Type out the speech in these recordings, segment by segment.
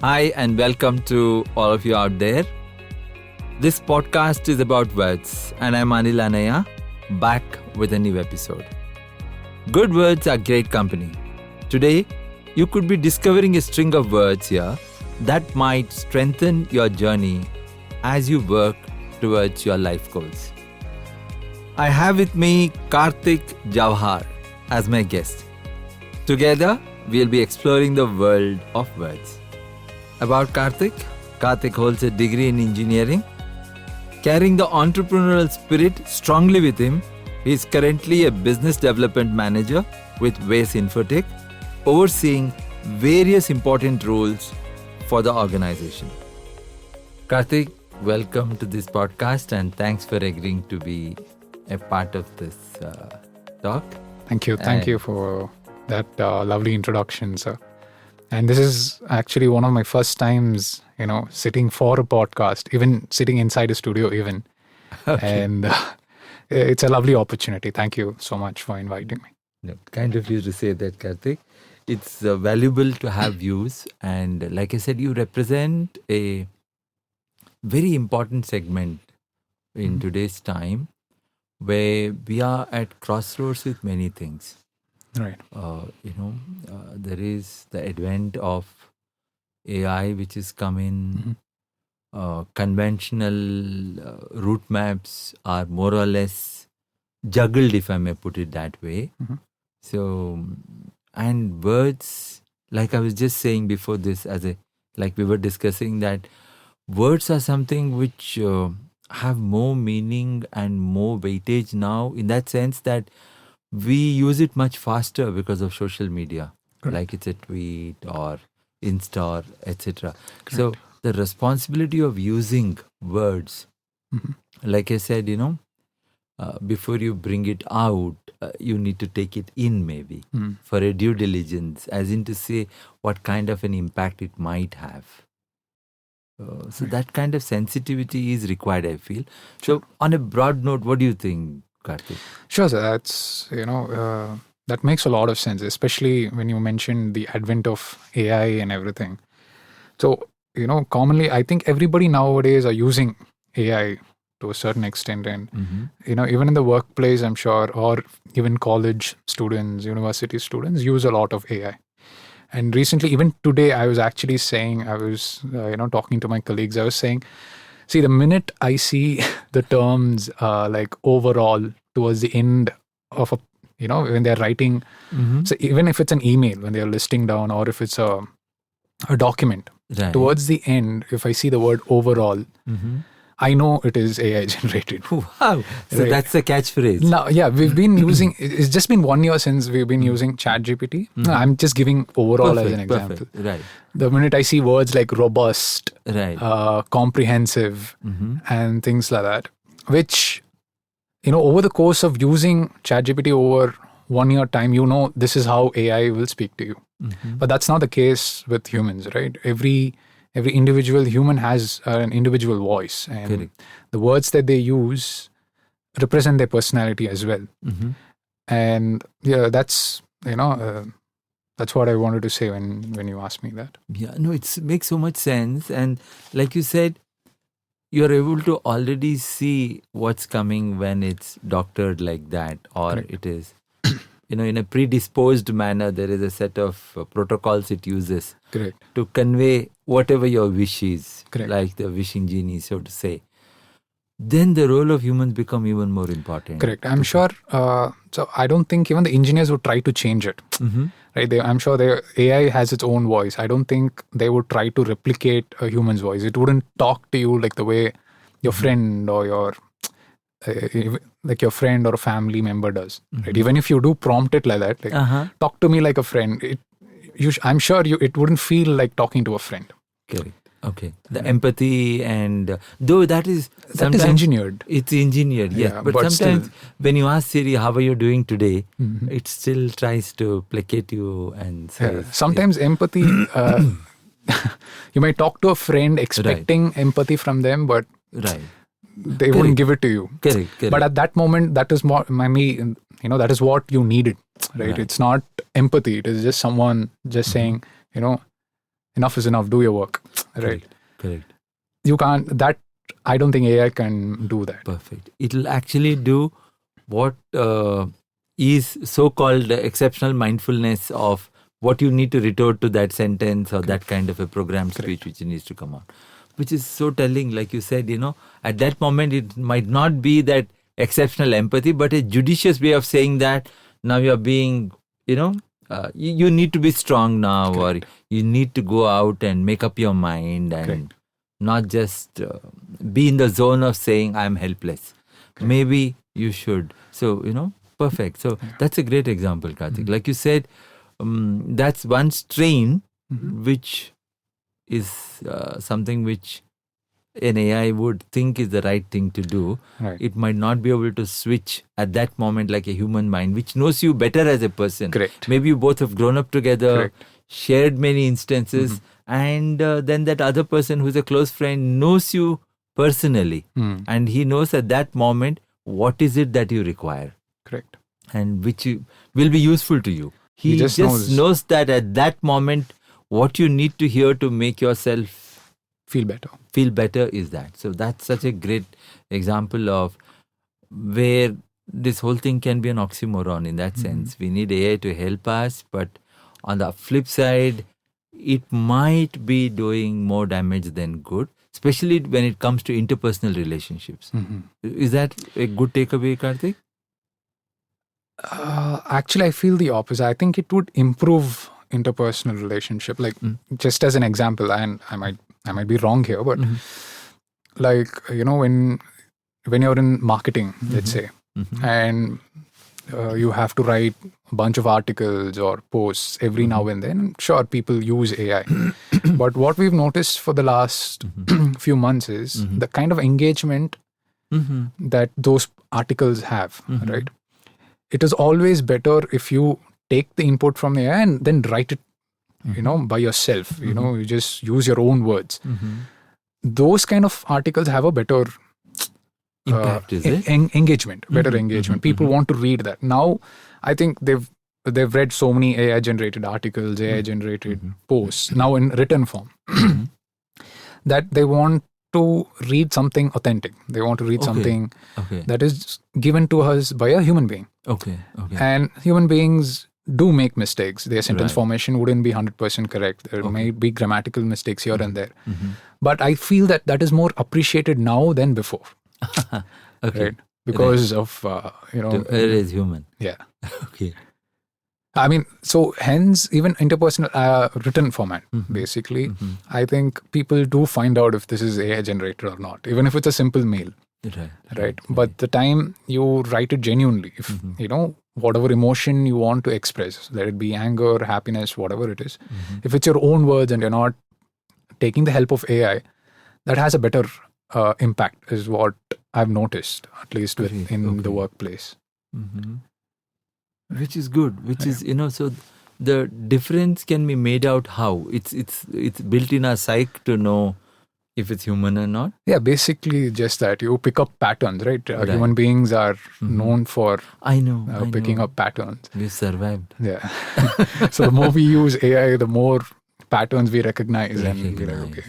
Hi, and welcome to all of you out there. This podcast is about words, and I'm Anil Anaya, back with a new episode. Good words are great company. Today, you could be discovering a string of words here that might strengthen your journey as you work towards your life goals. I have with me Karthik Jawahar as my guest. Together, we'll be exploring the world of words. About Karthik holds a degree in engineering. Carrying the entrepreneurial spirit strongly with him, he is currently a business development manager with Vays Infotech, overseeing various important roles for the organization. Karthik, welcome to this podcast and thanks for agreeing to be a part of this talk. Thank you. Thank you for that lovely introduction, sir. And this is actually one of my first times, sitting for a podcast, even sitting inside a studio even. Okay. And it's a lovely opportunity. Thank you so much for inviting me. No, kind of you to say that, Karthik. It's valuable to have views. And like I said, you represent a very important segment in today's time where we are at crossroads with many things. Right. There is the advent of AI, which is coming. Conventional route maps are more or less juggled, if I may put it that way. So, and words, like I was just saying before this, like we were discussing, that words are something which have more meaning and more weightage now, in that sense that we use it much faster because of social media. Correct. Like it's a tweet or Insta, etc. So the responsibility of using words, like I said, before you bring it out, you need to take it in maybe for a due diligence, as in to say what kind of an impact it might have. So that kind of sensitivity is required, I feel. So on a broad note, what do you think, Karthik? Sure, sir. That's, that makes a lot of sense, especially when you mentioned the advent of AI and everything. So, commonly, I think everybody nowadays are using AI to a certain extent. And, even in the workplace, I'm sure, or even college students, university students use a lot of AI. And recently, even today, I was actually saying, talking to my colleagues, I was saying, see, the minute I see the terms like overall towards the end of when they're writing, so even if it's an email, when they're listing down, or if it's a document, towards the end, if I see the word overall, I know it is AI generated. Wow. So that's the catchphrase. Now, yeah, we've been using, it's just been 1 year since we've been using ChatGPT. I'm just giving overall as an example. Perfect. Right. The minute I see words like robust, comprehensive, and things like that, which, over the course of using ChatGPT over 1 year time, this is how AI will speak to you. But that's not the case with humans, right? Every individual human has an individual voice, and correct. The words that they use represent their personality as well. And yeah, that's that's what I wanted to say when you asked me that. Yeah, no, it makes so much sense. And like you said, you're able to already see what's coming when it's doctored like that, or correct. It is, in a predisposed manner. There is a set of protocols it uses correct. To convey whatever your wish is, correct. Like the wishing genie, so to say. Then the role of humans become even more important. Correct. I'm sure. So I don't think even the engineers would try to change it. Right? I'm sure the AI has its own voice. I don't think they would try to replicate a human's voice. It wouldn't talk to you like the way your friend or your friend or a family member does. Right? Even if you do prompt it like that, talk to me like a friend. I'm sure it wouldn't feel like talking to a friend. Correct. Okay. The empathy, and though that is engineered. It's engineered, yes. Yeah, but sometimes still, when you ask Siri, how are you doing today? It still tries to placate you and say. Sometimes empathy, you might talk to a friend expecting empathy from them, but they wouldn't give it to you. Correct. But at that moment, that is more, that is what you needed, right? It's not empathy. It is just someone just saying, enough is enough, do your work, right? Correct. You can't, that, I don't think AI can do that. Perfect. It'll actually do what is so-called exceptional mindfulness of what you need to retort to that sentence or that kind of a programmed speech which needs to come out. Which is so telling, like you said, at that moment it might not be that exceptional empathy, but a judicious way of saying that now you're being, you need to be strong now, or you need to go out and make up your mind and not just be in the zone of saying I'm helpless. Maybe you should. So, perfect. So that's a great example, Karthik. Like you said, that's one strain which is something which an AI would think is the right thing to do. Right. It might not be able to switch at that moment like a human mind, which knows you better as a person. Correct. Maybe you both have grown up together, shared many instances, and then that other person who's a close friend knows you personally. And he knows at that moment what is it that you require. Correct. And which will be useful to you. He just knows that at that moment what you need to hear to make yourself feel better is that. So that's such a great example of where this whole thing can be an oxymoron in that sense. We need AI to help us, but on the flip side, it might be doing more damage than good, especially when it comes to interpersonal relationships. Is that a good takeaway, Karthik? Actually, I feel the opposite. I think it would improve interpersonal relationship. Like, just as an example, and I might be wrong here, but like, when you're in marketing, let's say, and you have to write a bunch of articles or posts every now and then. Sure, people use AI. But what we've noticed for the last few months is the kind of engagement that those articles have, right? It is always better if you take the input from the AI and then write it, by yourself. You just use your own words. Those kind of articles have a better impact, is it? Engagement, better engagement. People want to read that. Now, I think they've read so many AI generated articles, AI generated posts now in written form that they want to read something authentic. They want to read something that is given to us by a human being. And human beings do make mistakes. Their sentence formation wouldn't be 100% correct. There may be grammatical mistakes here and there. But I feel that is more appreciated now than before. Right? Because of, it is human. Yeah. I mean, so hence even interpersonal written format, basically, I think people do find out if this is AI generated or not, even if it's a simple mail. Right. But the time you write it genuinely, if, whatever emotion you want to express, let it be anger, happiness, whatever it is, if it's your own words and you're not taking the help of AI, that has a better impact is what I've noticed, at least in the workplace. Which is good, which is, so the difference can be made out how? It's built in our psyche to know if it's human or not? Yeah, basically just that. You pick up patterns, right? Human beings are known for picking up patterns. We survived. Yeah. So the more we use AI, the more patterns we recognize. And we're like, okay,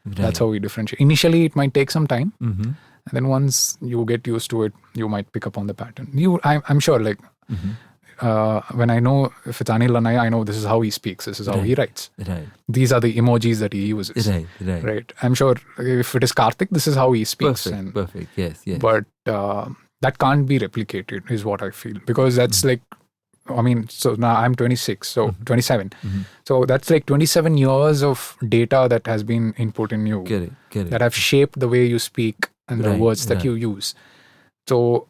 that's how we differentiate. Initially, it might take some time. And then once you get used to it, you might pick up on the pattern. I'm sure, like, when I know if it's Anil Lanaya, I know this is how he speaks, this is how he writes. These are the emojis that he uses. Right. I'm sure if it is Karthik, this is how he speaks. Perfect. Yes. But that can't be replicated, is what I feel. Because that's like, so now I'm 26, so 27. So that's like 27 years of data that has been input in you. Correct. That have shaped the way you speak and the words that you use. So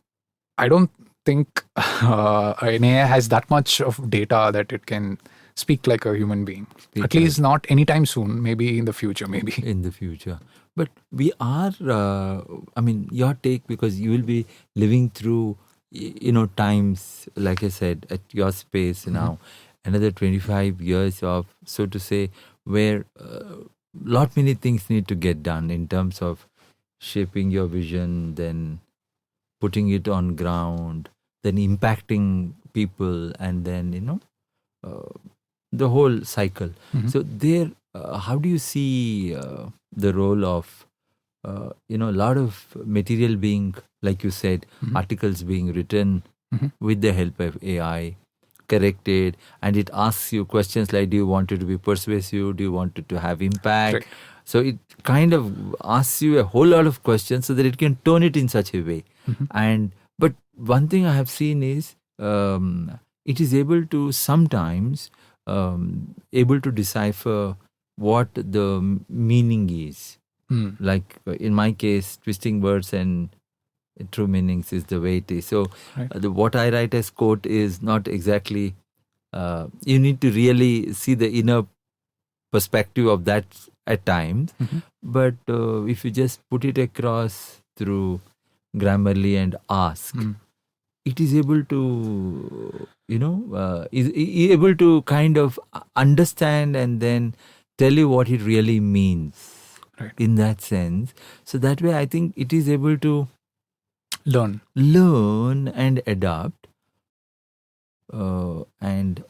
I don't think an AI has that much of data that it can speak like a human being. At least not anytime soon. Maybe in the future. But we are, your take, because you will be living through, times, like I said, at your space now, another 25 years of, so to say, where lot many things need to get done in terms of shaping your vision, then putting it on ground, then impacting people, and then, the whole cycle. So there how do you see the role of a lot of material being, like you said, articles being written with the help of AI, corrected, and it asks you questions like, do you want it to be persuasive? Do you want it to have impact? Right. So it kind of asks you a whole lot of questions so that it can tone it in such a way. But one thing I have seen is it is able to sometimes able to decipher what the meaning is. Like in my case, twisting words and true meanings is the way it is. So what I write as quote is not exactly, you need to really see the inner perspective of that at times. But if you just put it across through Grammarly and ask, it is able to, is able to kind of understand and then tell you what it really means. Right. In that sense. So that way I think it is able to learn and adapt and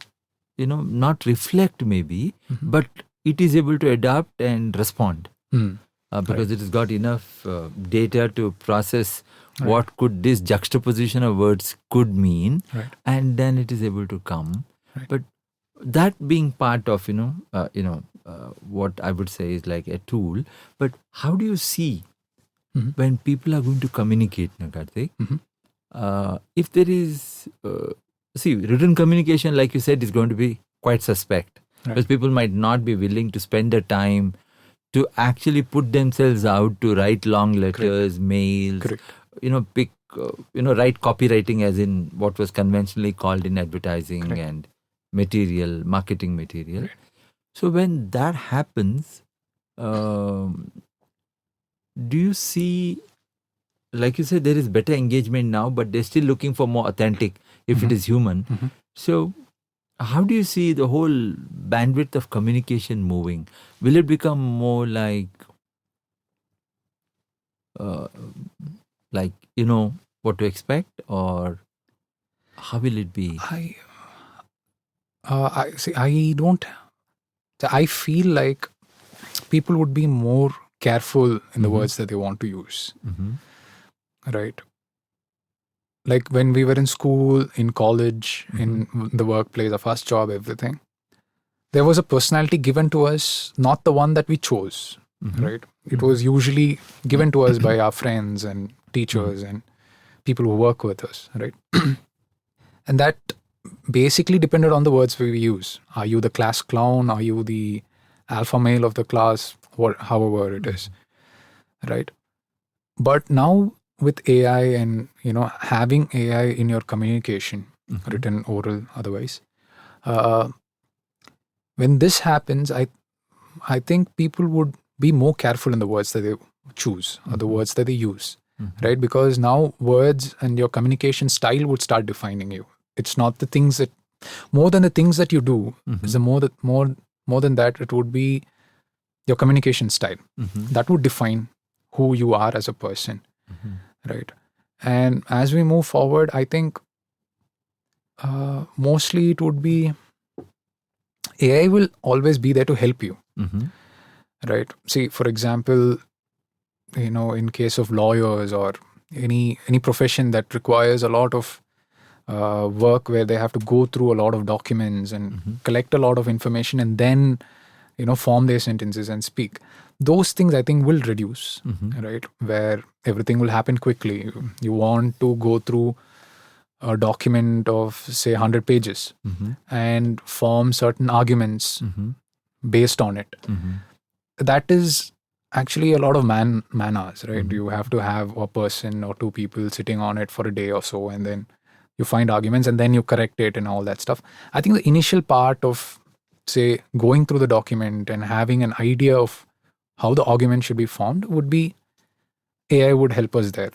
not reflect maybe, but it is able to adapt and respond because it has got enough data to process what could this juxtaposition of words could mean, and then it is able to come. But that being part of what I would say is like a tool. But how do you see when people are going to communicate, Karthik? If there is, written communication, like you said, is going to be quite suspect because people might not be willing to spend the time to actually put themselves out to write long letters, mails, write copywriting as in what was conventionally called in advertising and marketing material. So when that happens, do you see, like you said, there is better engagement now, but they're still looking for more authentic if it is human. So how do you see the whole bandwidth of communication moving? Will it become more like what to expect, or how will it be? I feel like people would be more careful in the words that they want to use. Right. Like when we were in school, in college, in the workplace, our first job, everything, there was a personality given to us, not the one that we chose. Right. It was usually given to us by our friends and teachers and people who work with us. Right. And that basically depended on the words we use. Are you the class clown? Are you the alpha male of the class? However it is, right? But now with AI and having AI in your communication, written, oral, otherwise, when this happens, I think people would be more careful in the words that they choose or the words that they use, right? Because now words and your communication style would start defining you. It's not the things that, more than the things that you do, is the more than that, it would be your communication style. That would define who you are as a person, right? And as we move forward, I think mostly it would be AI will always be there to help you, right? See, for example, in case of lawyers or any profession that requires a lot of work where they have to go through a lot of documents and collect a lot of information and then form their sentences and speak. Those things I think will reduce, right? Where everything will happen quickly. You want to go through a document of say 100 pages and form certain arguments based on it. That is actually a lot of man hours, right? You have to have a person or two people sitting on it for a day or so, and then you find arguments and then you correct it and all that stuff. I think the initial part of, say, going through the document and having an idea of how the argument should be formed would be AI would help us there.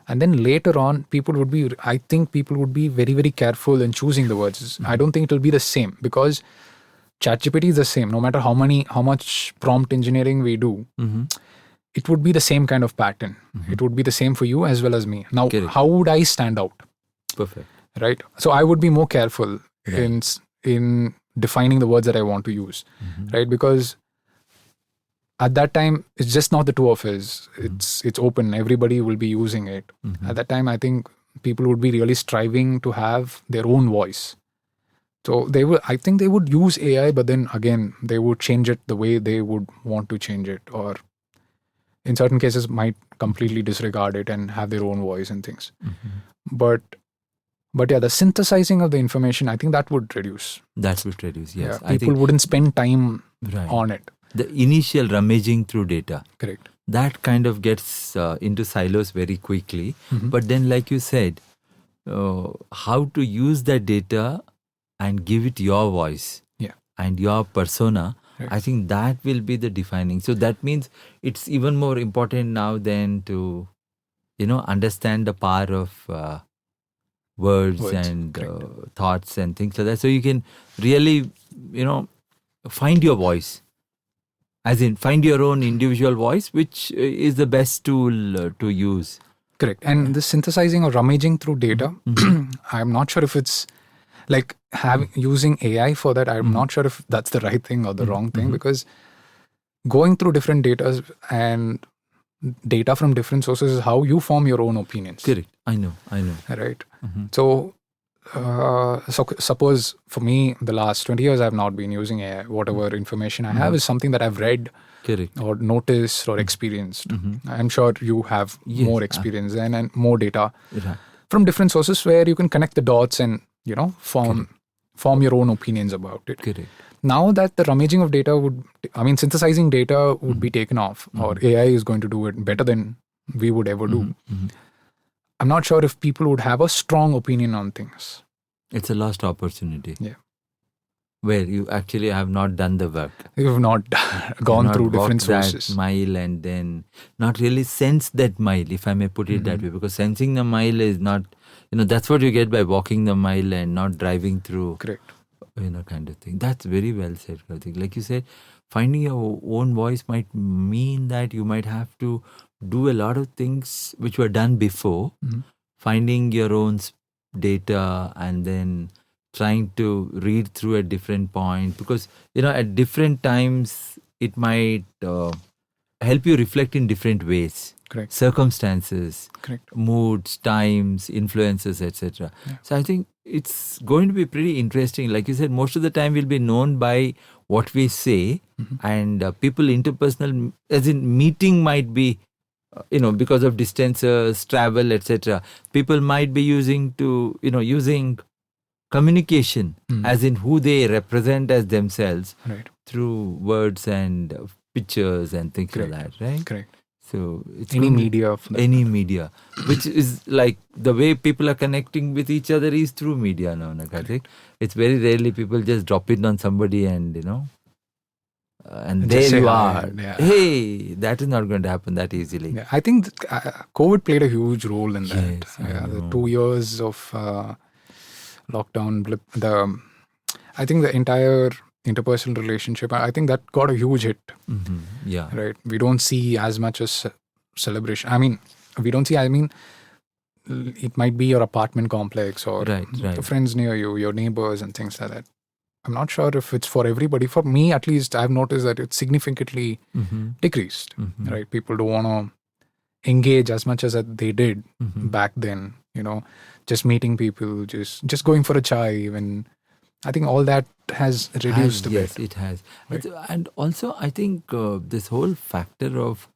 And then later on, I think people would be very, very careful in choosing the words. I don't think it will be the same because ChatGPT is the same. No matter how much prompt engineering we do, it would be the same kind of pattern. It would be the same for you as well as me. Now, how would I stand out? Perfect. Right. So I would be more careful in defining the words that I want to use. Right. Because at that time, it's just not the two of us. It's open. Everybody will be using it. At that time, I think people would be really striving to have their own voice. So I think they would use AI, but then again, they would change it the way they would want to change it, or in certain cases might completely disregard it and have their own voice and things. But yeah, the synthesizing of the information, I think that would reduce. That would reduce, yes. Yeah, people wouldn't spend time on it. The initial rummaging through data. Correct. That kind of gets into silos very quickly. But then, like you said, how to use that data and give it your voice and your persona, I think that will be the defining. So that means it's even more important now than to, understand the power of words and thoughts and things like that. So you can really, find your voice. As in, find your own individual voice, which is the best tool to use. Correct. And the synthesizing or rummaging through data, I'm not sure if it's like using AI for that. I'm not sure if that's the right thing or the wrong thing, because going through different data and data from different sources is how you form your own opinions. Correct. I know. Right. So suppose for me, the last 20 years, I've not been using AI. Whatever information I have is something that I've read or noticed or experienced. I'm sure you have more experience and more data from different sources where you can connect the dots and, form your own opinions about it. Correct. Now that the rummaging of data synthesizing data would be taken off, or AI is going to do it better than we would ever do. I'm not sure if people would have a strong opinion on things. It's a lost opportunity. Yeah. Where you actually have not done the work. You've not gone through different sources. That mile and then not really sense that mile, if I may put it that way. Because sensing the mile is not, that's what you get by walking the mile and not driving through. Correct. Kind of thing. That's very well said, Karthik. Like you said, finding your own voice might mean that you might have to do a lot of things which were done before, finding your own data and then trying to read through at different points, because at different times it might help you reflect in different ways. Correct. Circumstances, correct, moods, times, influences, etc. So I think it's going to be pretty interesting. Like you said, most of the time we'll be known by what we say, and people interpersonal, as in meeting might be, because of distances, travel, etc. People might be using communication as in who they represent as themselves through words and pictures and things like that, right? Correct. So it's any media, which is like the way people are connecting with each other is through media now. Karthik. It's very rarely people just drop it on somebody and and there you are. Hey, that is not going to happen that easily. Yeah, I think COVID played a huge role in that. Yes, the 2 years of lockdown, I think the entire interpersonal relationship, I think that got a huge hit. Yeah. Right. We don't see as much as celebration. It might be your apartment complex or the friends near you, your neighbors and things like that. I'm not sure if it's for everybody. For me, at least, I've noticed that it's significantly decreased. Right. People don't want to engage as much as they did back then. Just meeting people, just going for a chai even. I think all that has reduced a bit. Yes, it has. Right. And also, I think this whole factor of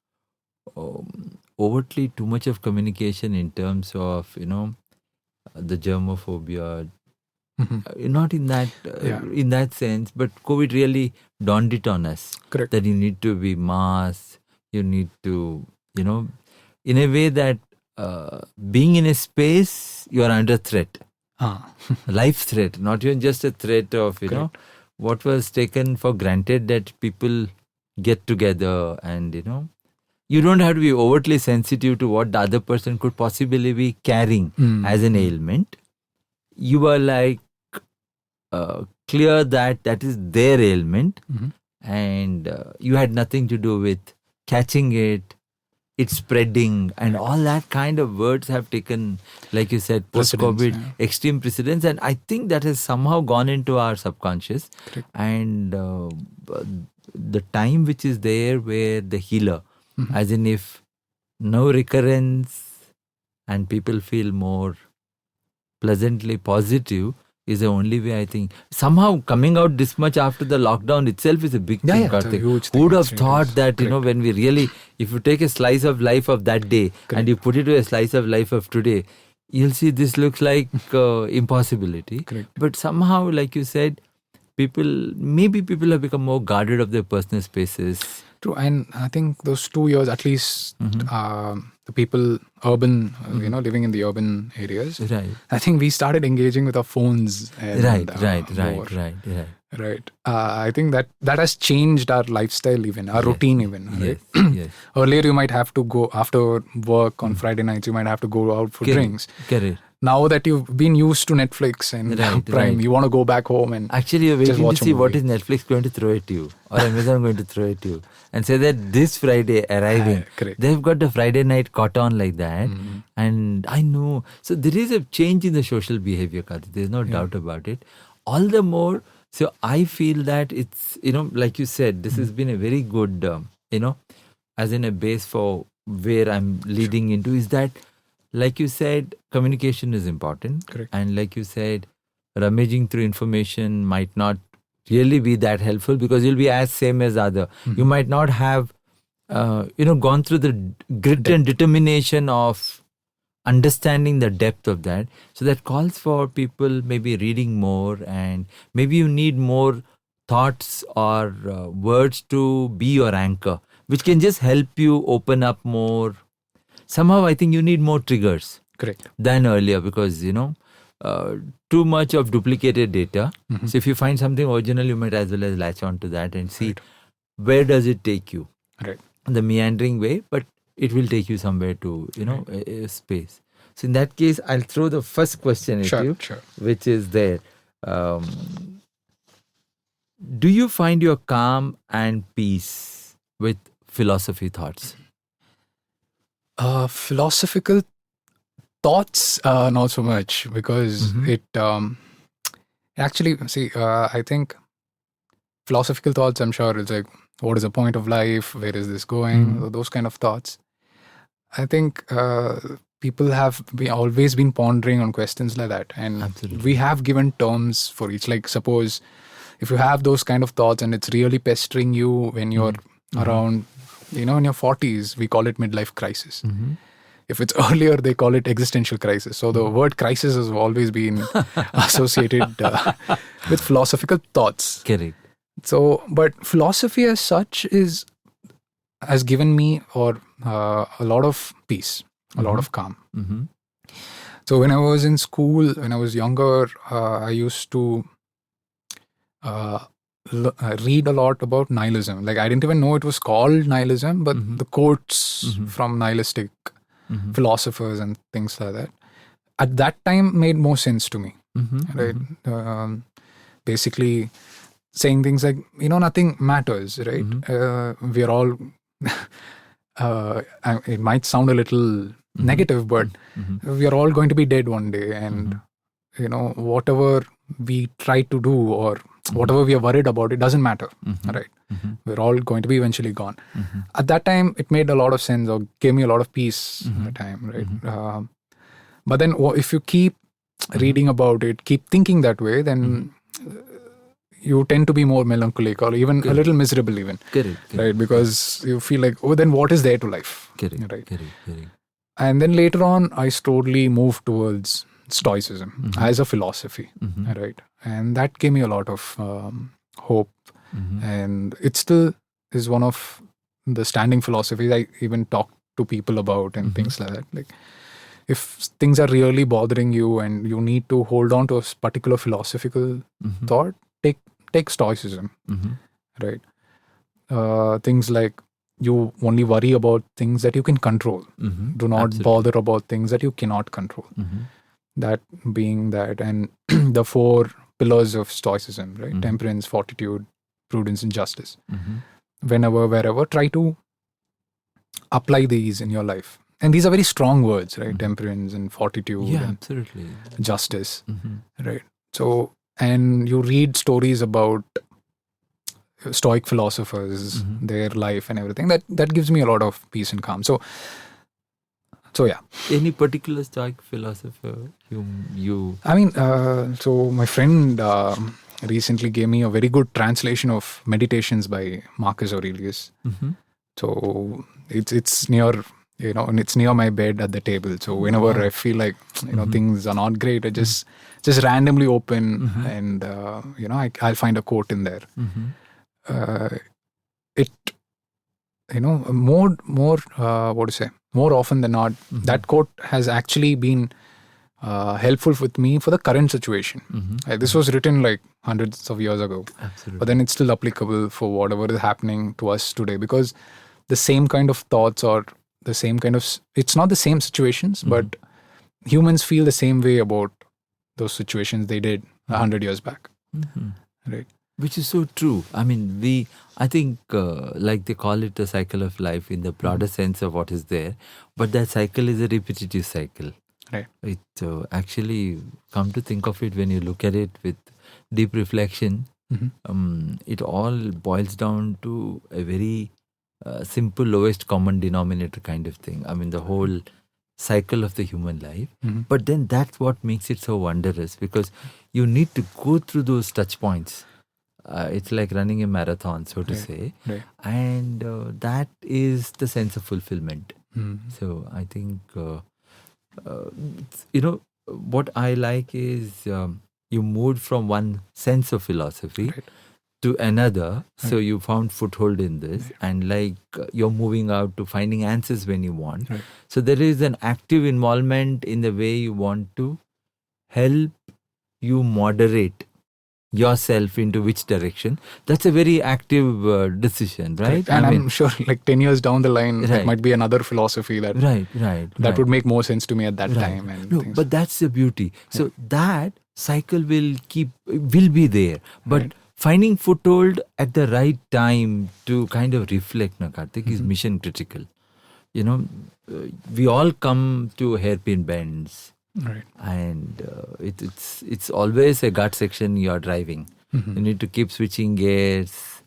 overtly too much of communication in terms of, the germophobia, not in that sense, but COVID really dawned it on us. Correct. That you need to be masked, you need to, in a way that being in a space, you are under threat. Life threat, not even just a threat of, what was taken for granted that people get together and, you don't have to be overtly sensitive to what the other person could possibly be carrying as an ailment. You are like clear that is their ailment and you had nothing to do with catching it, it's spreading, and all that kind of words have taken, like you said, post-COVID, extreme precedence. And I think that has somehow gone into our subconscious. Correct. And the time which is there where the healer, as in if no recurrence and people feel more pleasantly positive, is the only way. I think somehow coming out this much after the lockdown itself is a big thing, Karthik. Who would have thought that, when we really, if you take a slice of life of that day and you put it to a slice of life of today, you'll see this looks like impossibility. But somehow, like you said, maybe people have become more guarded of their personal spaces. True, and I think those 2 years, at least, the people urban, living in the urban areas. Right. I think we started engaging with our phones. And, Right. I think that has changed our lifestyle, even our routine, even. Right? Yes. Earlier, you might have to go after work on Friday nights. You might have to go out for drinks. Correct. Now that you've been used to Netflix and Prime, you want to go back home and actually you're waiting to see what is Netflix going to throw at you or Amazon going to throw at you, and say that this Friday arriving, they've got the Friday night caught on like that. And I know, so there is a change in the social behavior, Karthik. There's no doubt about it. All the more, so I feel that it's, like you said, this has been a very good, as in a base for where I'm leading into, is that, like you said, communication is important. Correct. And like you said, rummaging through information might not really be that helpful, because you'll be as same as other. You might not have, gone through the grit and determination of understanding the depth of that. So that calls for people maybe reading more, and maybe you need more thoughts or words to be your anchor, which can just help you open up more. Somehow I think you need more triggers than earlier, because, too much of duplicated data. So if you find something original, you might as well as latch on to that and see where does it take you. Right. The meandering way, but it will take you somewhere to, a space. So in that case, I'll throw the first question at you, which is there. Do you find your calm and peace with philosophy thoughts? Philosophical thoughts, not so much, because it actually, I think philosophical thoughts, I'm sure it's like, what is the point of life? Where is this going? Those kind of thoughts. I think people have always been pondering on questions like that. And we have given terms for each. Like, suppose if you have those kind of thoughts and it's really pestering you when you're around, in your 40s, we call it midlife crisis. If it's earlier, they call it existential crisis. So the word crisis has always been associated with philosophical thoughts. Correct. So, but philosophy as such has given me a lot of peace, a lot of calm. So when I was in school, when I was younger, I used to read a lot about nihilism. Like, I didn't even know it was called nihilism, but the quotes from nihilistic philosophers and things like that at that time made more sense to me. Right? Basically saying things like, nothing matters, right? We are all, it might sound a little negative, but we are all going to be dead one day. And, whatever we try to do or whatever we are worried about, it doesn't matter, right? We're all going to be eventually gone. At that time, it made a lot of sense, or gave me a lot of peace at the time, right? But then if you keep reading about it, keep thinking that way, then you tend to be more melancholic or even a little miserable even. Right? Because you feel like, then what is there to life? Right? And then later on, I slowly moved towards Stoicism as a philosophy, right? And that gave me a lot of hope. And it still is one of the standing philosophies I even talk to people about and things like that. Like, if things are really bothering you and you need to hold on to a particular philosophical thought, take Stoicism, right? Things like, you only worry about things that you can control. Do not bother about things that you cannot control. That being that, and the 4 pillars of Stoicism, right? Temperance, fortitude, prudence, and justice. Whenever, wherever, try to apply these in your life. And these are very strong words, right? Temperance and fortitude Yeah, and absolutely. justice, right? So, and you read stories about Stoic philosophers, their life and everything. That gives me a lot of peace and calm. So yeah. Any particular Stoic philosopher you? I mean, so my friend recently gave me a very good translation of Meditations by Marcus Aurelius. So it's near, and it's near my bed at the table. So whenever I feel like things are not great, I just randomly open and I'll find a quote in there. It more what to say, more often than not, that quote has actually been helpful with me for the current situation. This was written like hundreds of years ago. Absolutely. But then it's still applicable for whatever is happening to us today, because the same kind of thoughts or the same kind of, it's not the same situations, but humans feel the same way about those situations they did 100 years back. Right. Which is so true. I mean, I think like they call it the cycle of life in the broader sense of what is there, but that cycle is a repetitive cycle. Right. It actually, come to think of it, when you look at it with deep reflection, it all boils down to a very simple lowest common denominator kind of thing. I mean, the whole cycle of the human life. But then that's what makes it so wondrous, because you need to go through those touch points. It's like running a marathon, so to say. Right. And that is the sense of fulfillment. So I think, what I like is you moved from one sense of philosophy to another. So you found foothold in this, and like you're moving out to finding answers when you want. So there is an active involvement in the way you want to help you moderate yourself into which direction. That's a very active decision, right? And I'm sure like 10 years down the line, it might be another philosophy that would make more sense to me at that time. And but that's the beauty. So that cycle will be there, but finding foothold at the right time to kind of reflect, Karthik, is mission critical. We all come to hairpin bends. Right. And it's always a gut section you're driving. You need to keep switching gears.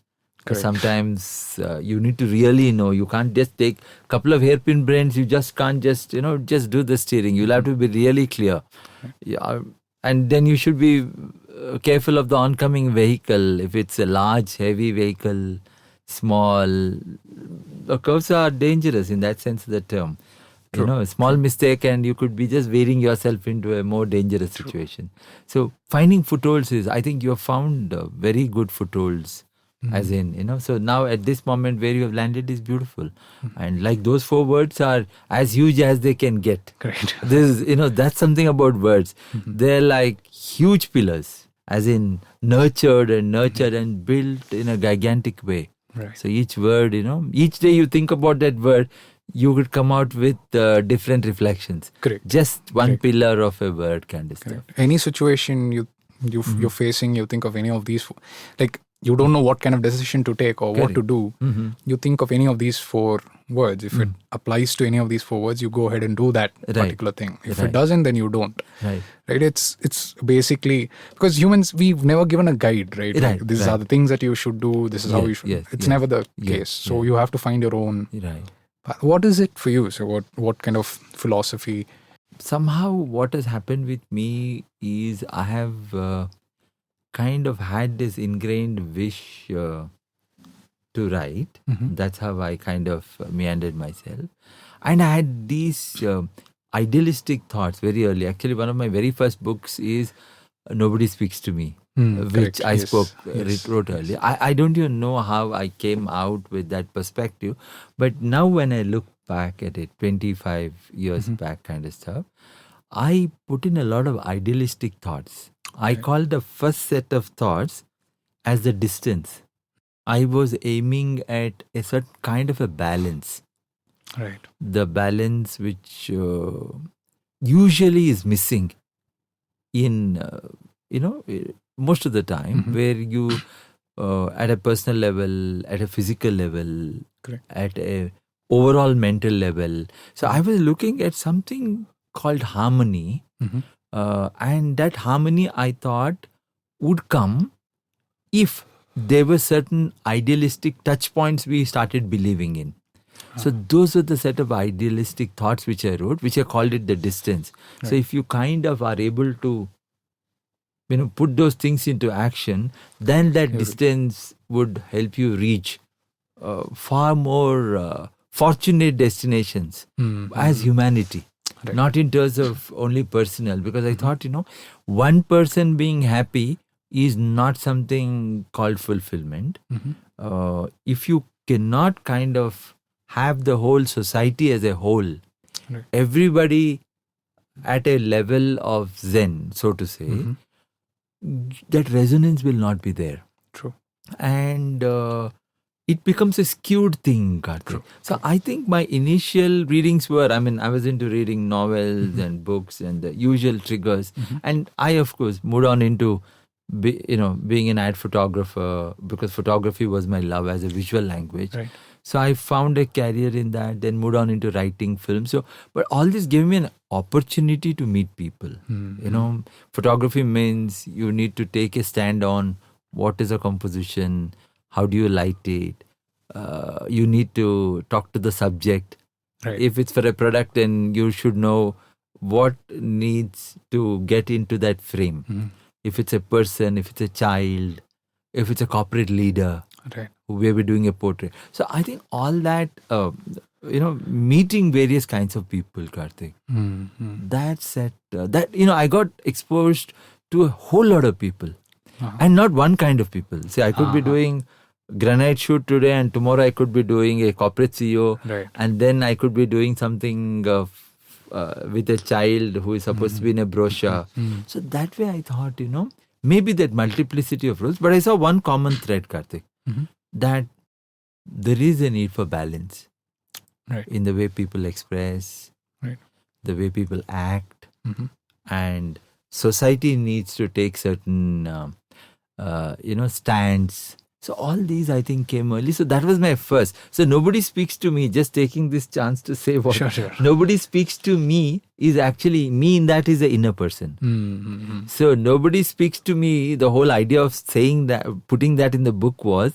Sometimes you need to really know. You can't just take a couple of hairpin bends. You just can't just do the steering. You'll have to be really clear. Yeah, and then you should be careful of the oncoming vehicle. If it's a large, heavy vehicle, small, the curves are dangerous in that sense of the term. A small mistake and you could be just wearing yourself into a more dangerous situation. So finding footholds is, I think you have found very good footholds, as in, so now at this moment where you have landed is beautiful. And like those 4 words are as huge as they can get. Great. This is, that's something about words. They're like huge pillars, as in nurtured and built in a gigantic way. Right. So each word, each day you think about that word, you could come out with different reflections. Correct. Just one pillar of a word kind of stuff. Any situation you're facing, you think of any of these, like you don't know what kind of decision to take or what to do. You think of any of these 4 words. If it applies to any of these 4 words, you go ahead and do that particular thing. If it doesn't, then you don't. Right. It's basically, because humans, we've never given a guide, right? Like, these are the things that you should do. This is how you should. It's never the case. So you have to find your own. Right. What is it for you? So what kind of philosophy? Somehow what has happened with me is I have kind of had this ingrained wish to write. That's how I kind of meandered myself. And I had these idealistic thoughts very early. Actually, one of my very first books is Nobody Speaks to Me. Which I wrote earlier. I don't even know how I came out with that perspective. But now when I look back at it, 25 years back kind of stuff, I put in a lot of idealistic thoughts. I call the first set of thoughts as the distance. I was aiming at a certain kind of a balance. Right. The balance which usually is missing in, most of the time, where you, at a personal level, at a physical level, at a overall mental level. So I was looking at something called harmony, and that harmony I thought would come if there were certain idealistic touch points we started believing in. So those are the set of idealistic thoughts which I wrote, which I called it the distance. So if you kind of are able to, put those things into action, then that distance would help you reach far more fortunate destinations as humanity. Not in terms of only personal, because I thought, one person being happy is not something called fulfillment. If you cannot kind of have the whole society as a whole, everybody at a level of Zen, so to say, that resonance will not be there. True. And it becomes a skewed thing, Karthik. So I think my initial readings were, I was into reading novels and books and the usual triggers. And I, of course, moved on into, being an ad photographer, because photography was my love as a visual language. Right. So I found a career in that, then moved on into writing films. So, but all this gave me an opportunity to meet people. Photography means you need to take a stand on what is a composition, how do you light it. You need to talk to the subject. Right. If it's for a product, then you should know what needs to get into that frame. If it's a person, if it's a child, if it's a corporate leader, we were doing a portrait. So I think all that, meeting various kinds of people, Karthik, that's it. I got exposed to a whole lot of people, and not one kind of people. See, I could be doing granite shoot today, and tomorrow I could be doing a corporate CEO, and then I could be doing something with a child who is supposed to be in a brochure. So that way I thought, maybe that multiplicity of roles, but I saw one common thread, Karthik, that there is a need for balance in the way people express, the way people act, and society needs to take certain, stands. So all these, I think, came early. So that was my first. So nobody speaks to me, just taking this chance to say what. Sure. Nobody speaks to me is actually, me in that is the inner person. So nobody speaks to me. The whole idea of saying that, putting that in the book was,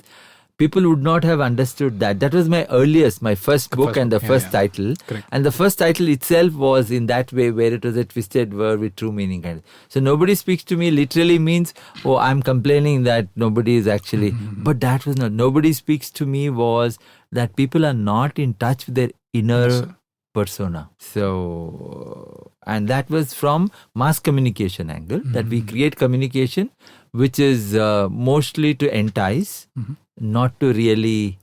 people would not have understood that. That was my first book and the first title. Correct. And the first title itself was in that way, where it was a twisted word with true meaning. So nobody speaks to me literally means, oh, I'm complaining that nobody is actually, but that was not. Nobody speaks to me was that people are not in touch with their inner persona. So, and that was from mass communication angle, that we create communication, which is mostly to entice, not to really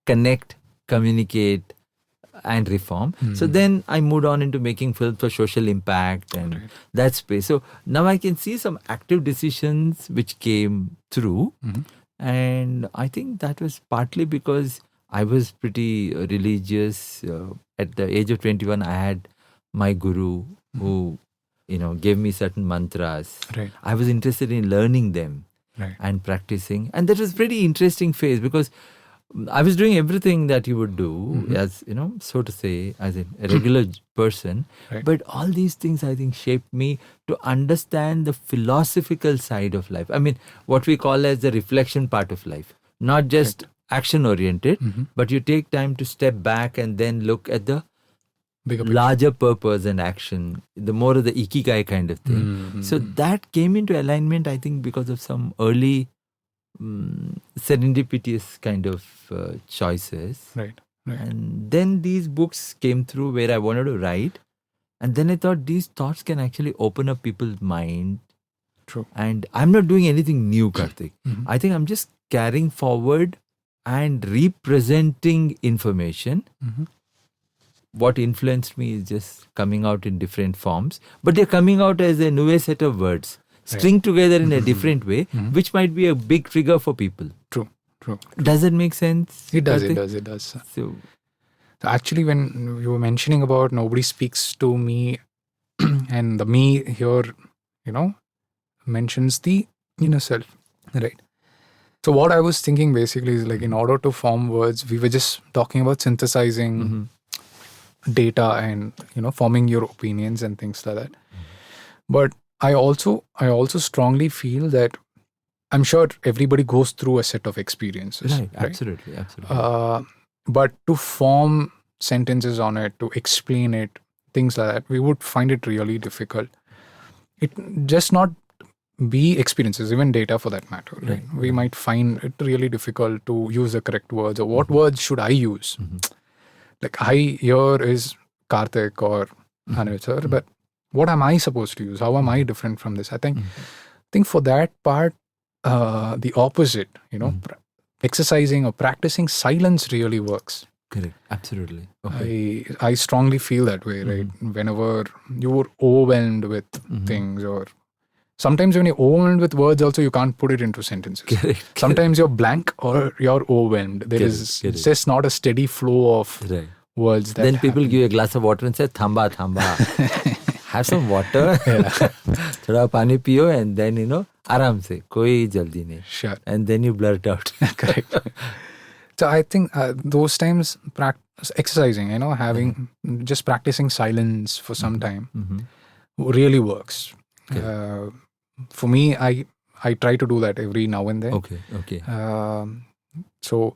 connect, communicate, and reform. So then I moved on into making films for social impact and that space. So now I can see some active decisions which came through. And I think that was partly because I was pretty religious. At the age of 21, I had my guru who, gave me certain mantras. I was interested in learning them and practicing. And that was pretty interesting phase, because I was doing everything that you would do as, so to say, as a regular person. But all these things, I think, shaped me to understand the philosophical side of life. I mean, what we call as the reflection part of life. Not just action-oriented, but you take time to step back and then look at the larger purpose and action, the more of the ikigai kind of thing. So that came into alignment, I think, because of some early serendipitous kind of choices. And then these books came through where I wanted to write. And then I thought these thoughts can actually open up people's mind. And I'm not doing anything new, Karthik. I think I'm just carrying forward and representing information. What influenced me is just coming out in different forms, but they're coming out as a new set of words, string together in a different way, which might be a big trigger for people. True. Does it make sense? It does. So actually, when you were mentioning about nobody speaks to me, and the me here, mentions the inner self, right? So what I was thinking basically is like, in order to form words, we were just talking about synthesizing data and, forming your opinions and things like that. But I also strongly feel that I'm sure everybody goes through a set of experiences. Right. Absolutely. But to form sentences on it, to explain it, things like that, we would find it really difficult. It just not be experiences, even data for that matter. Right? We might find it really difficult to use the correct words, or what words should I use? Like, I here is Karthik or Anirudh sir, but what am I supposed to use? How am I different from this? I think for that part, the opposite, exercising or practicing silence really works. Correct. Absolutely. Okay. I strongly feel that way, right? Whenever you're overwhelmed with things, or sometimes when you're overwhelmed with words also, you can't put it into sentences. Correct. Sometimes you're blank or you're overwhelmed. There is just not a steady flow of words. Then people give you a glass of water and say, thamba. Have some water. Thoda pani piyo, and then, aram se, koi jaldi nahi. Sure. And then you blurt out. Correct. So I think those times exercising, having just practicing silence for some time really works. For me, I try to do that every now and then. Okay. So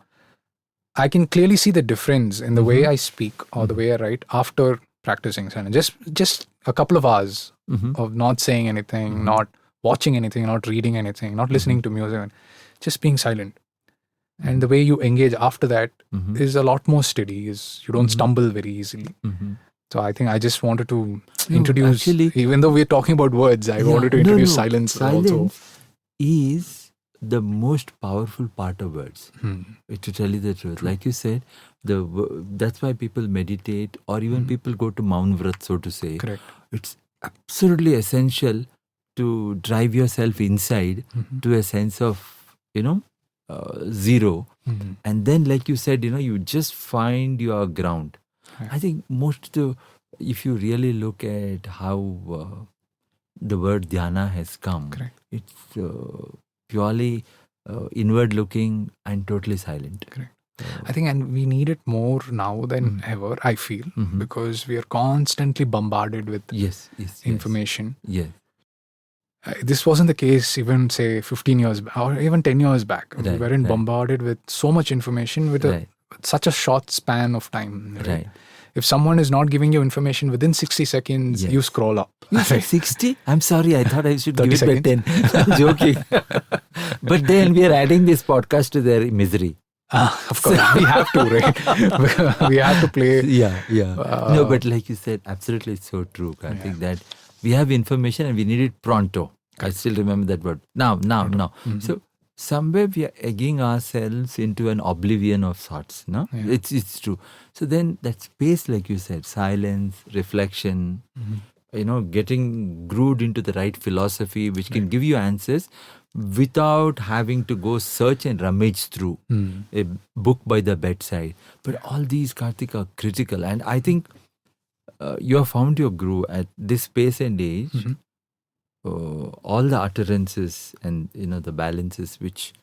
I can clearly see the difference in the way I speak or the way I write after practicing silence. Just a couple of hours of not saying anything, not watching anything, not reading anything, not listening to music, just being silent. And the way you engage after that is a lot more steady. You don't stumble very easily. So I think I just wanted to introduce, actually, even though we're talking about words, I wanted to introduce silence also. Is the most powerful part of words. To tell you the truth, like you said, that's why people meditate, or even people go to Maun Vrat, so to say. Correct. It's absolutely essential to drive yourself inside to a sense of, zero. And then, like you said, you just find your ground. Right. I think if you really look at how the word dhyana has come, correct, it's purely inward looking and totally silent. Correct. I think, and we need it more now than ever, I feel, because we are constantly bombarded with information. Yes. This wasn't the case even, say, 15 years back, or even 10 years back. Right, we weren't bombarded with so much information with such a short span of time. Right? If someone is not giving you information within 60 seconds, you scroll up. You said 60? I'm sorry, I thought I should give it by 10. I'm joking. But then we are adding this podcast to their misery. Of course, we have to, right? We have to play. Yeah. No, but like you said, absolutely, it's so true, Karthik, that we have information and we need it pronto. I still remember that word. Now. So somewhere we are egging ourselves into an oblivion of sorts. No, it's true. So then that space, like you said, silence, reflection, getting grooved into the right philosophy, which can give you answers without having to go search and rummage through a book by the bedside. But all these, Karthik, are critical. And I think you have found your groove at this space and age. All the utterances and the balances which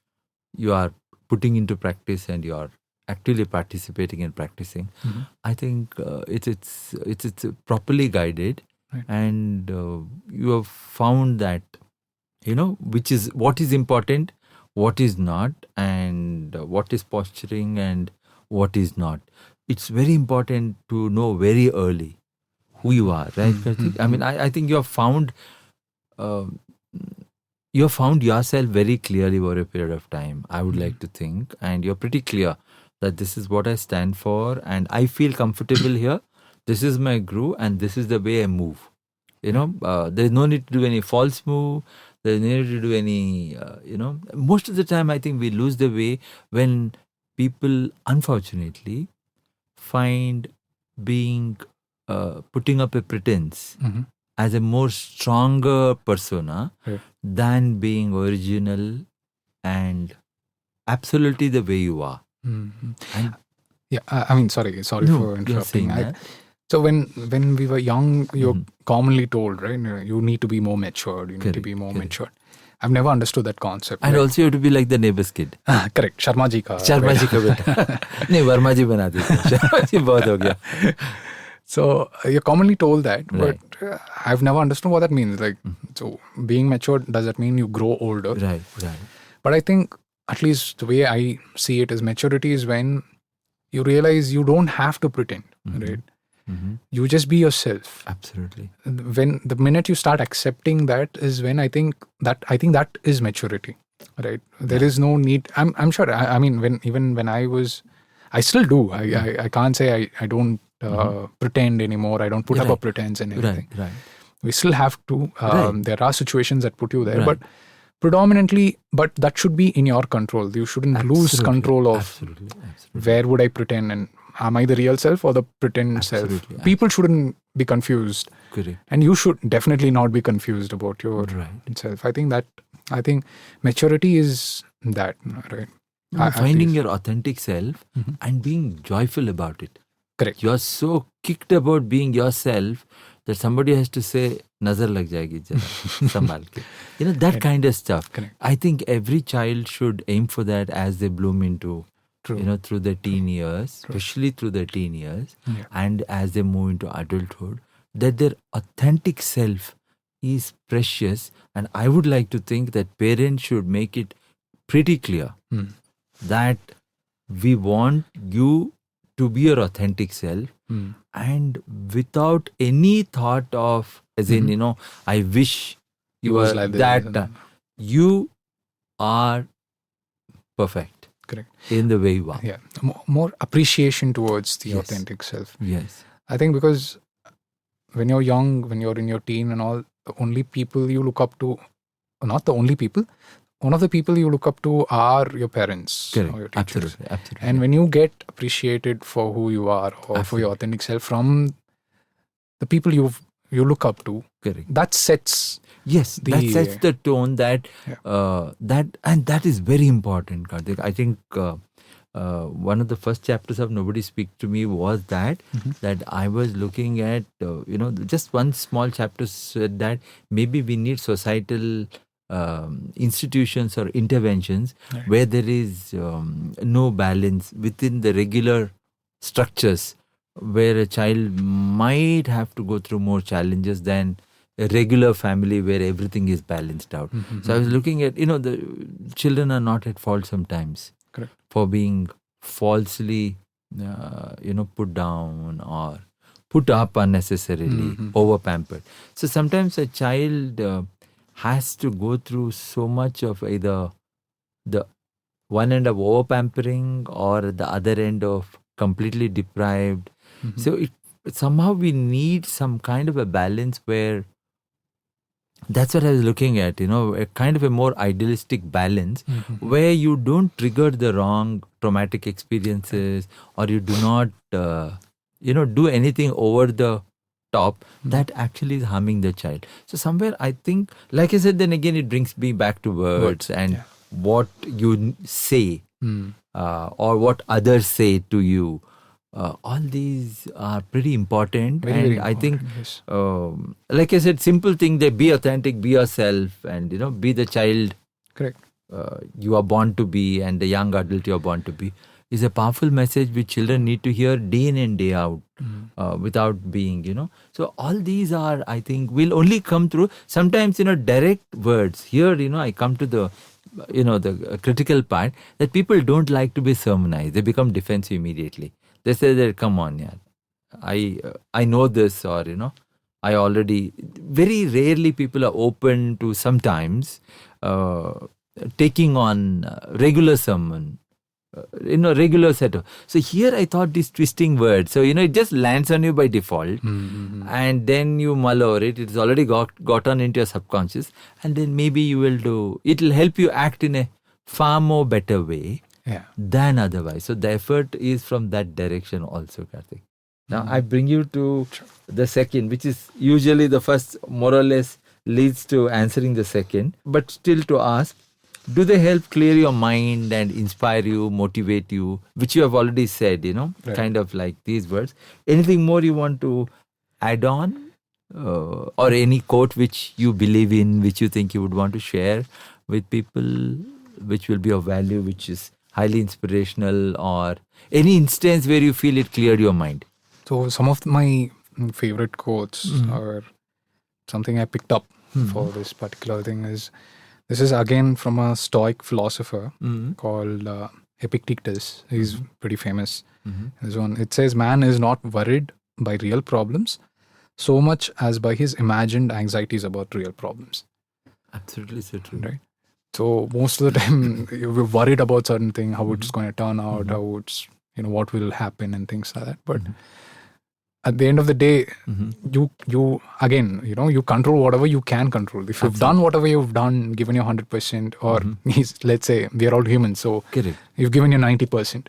you are putting into practice and you are actively participating in practicing, I think it's properly guided, and you have found that what is important, what is not, and what is posturing and what is not. It's very important to know very early who you are, right, Karthik? I mean, I think you have found yourself very clearly over a period of time, I would like to think, and you're pretty clear that this is what I stand for and I feel comfortable here. This is my groove and this is the way I move. There's no need to do any false move. There's no need to do any, most of the time I think we lose the way when people, unfortunately, find being, putting up a pretense as a more stronger persona than being original and absolutely the way you are. I mean, sorry for interrupting. So when we were young, you're commonly told, right, you need to be more matured, you need to be more matured. I've never understood that concept. And also you have to be like the neighbor's kid. Correct. Sharma ji ka. Sharma ji ka beta. नहीं वर्मा जी बना देते. Sharma ji बहुत हो गया. So you're commonly told that, but I've never understood what that means. Like, so being mature, does that mean you grow older? Right. But I think, at least the way I see it, is maturity is when you realize you don't have to pretend, right? You just be yourself. Absolutely. When the minute you start accepting that is when I think that is maturity, right? There is no need. I'm sure. I mean, when I still do. I can't say I don't pretend anymore. I don't put up a pretense and anything. Right. We still have to. There are situations that put you there, Right. but predominantly, but that should be in your control. You shouldn't lose control of Absolutely. where would I pretend and am I the real self or the pretend self? People shouldn't be confused. Correct. And you should definitely not be confused about your self. I think maturity is that, right? Finding your authentic self and being joyful about it. Correct. You're so kicked about being yourself that somebody has to say, nazar lag jayegi jara, sambhal ke. You know, that kind of stuff. Correct. I think every child should aim for that as they bloom into, through the teen years, especially through the teen years, and as they move into adulthood, that their authentic self is precious. And I would like to think that parents should make it pretty clear that we want you to be your authentic self, and without any thought of, as in, I wish you were like that. You are perfect. Correct. In the way you are. Yeah. More appreciation towards the authentic self. Yes. I think because when you're young, when you're in your teen and all, the only people you look up to, not the only people, one of the people you look up to are your parents. Correct. Or your teachers. Absolutely. And when you get appreciated for who you are or for your authentic self from the people you look up to, correct, that sets that sets the tone that that is very important, Karthik. I think one of the first chapters of Nobody Speak to Me was that I was looking at just one small chapter said that maybe we need societal institutions or interventions where there is no balance within the regular structures, where a child might have to go through more challenges than a regular family where everything is balanced out. So I was looking at, the children are not at fault sometimes for being falsely, put down or put up unnecessarily, over pampered. So sometimes a child has to go through so much of either the one end of over pampering or the other end of completely deprived. So somehow we need some kind of a balance where that's what I was looking at, a kind of a more idealistic balance where you don't trigger the wrong traumatic experiences or you do not, do anything over the top that actually is harming the child. So somewhere I think, like I said, then again it brings me back to words and what you say or what others say to you. All these are pretty important. Very I think, yes. like I said, simple thing, they be authentic, be yourself and, be the child Correct. You are born to be and the young adult you are born to be is a powerful message which children need to hear day in and day out without being, So all these are, I think, will only come through sometimes, direct words. Here, I come to the, the critical part that people don't like to be sermonized. They become defensive immediately. They say that, come on, I know this or, I already, very rarely people are open to sometimes taking on regular sermon. Regular setup. So here I thought this twisting word. So, it just lands on you by default and then you mull over it. It's already gotten into your subconscious and then maybe you will it'll help you act in a far more better way than otherwise. So the effort is from that direction also, Karthik. Now I bring you to the second, which is usually the first more or less leads to answering the second, but still to ask, do they help clear your mind and inspire you, motivate you, which you have already said, kind of like these words. Anything more you want to add on or any quote which you believe in, which you think you would want to share with people which will be of value, which is highly inspirational, or any instance where you feel it cleared your mind? So some of my favorite quotes or something I picked up for this particular thing is, this is again from a Stoic philosopher called Epictetus. He's pretty famous. This one, it says, man is not worried by real problems so much as by his imagined anxieties about real problems. Absolutely so true. Right. So most of the time you're worried about certain thing, how it's going to turn out, how it's, what will happen and things like that. But at the end of the day, you again, you control whatever you can control. If you've done whatever you've done, given your 100%, or let's say we are all humans, so Correct. you've given your 90%,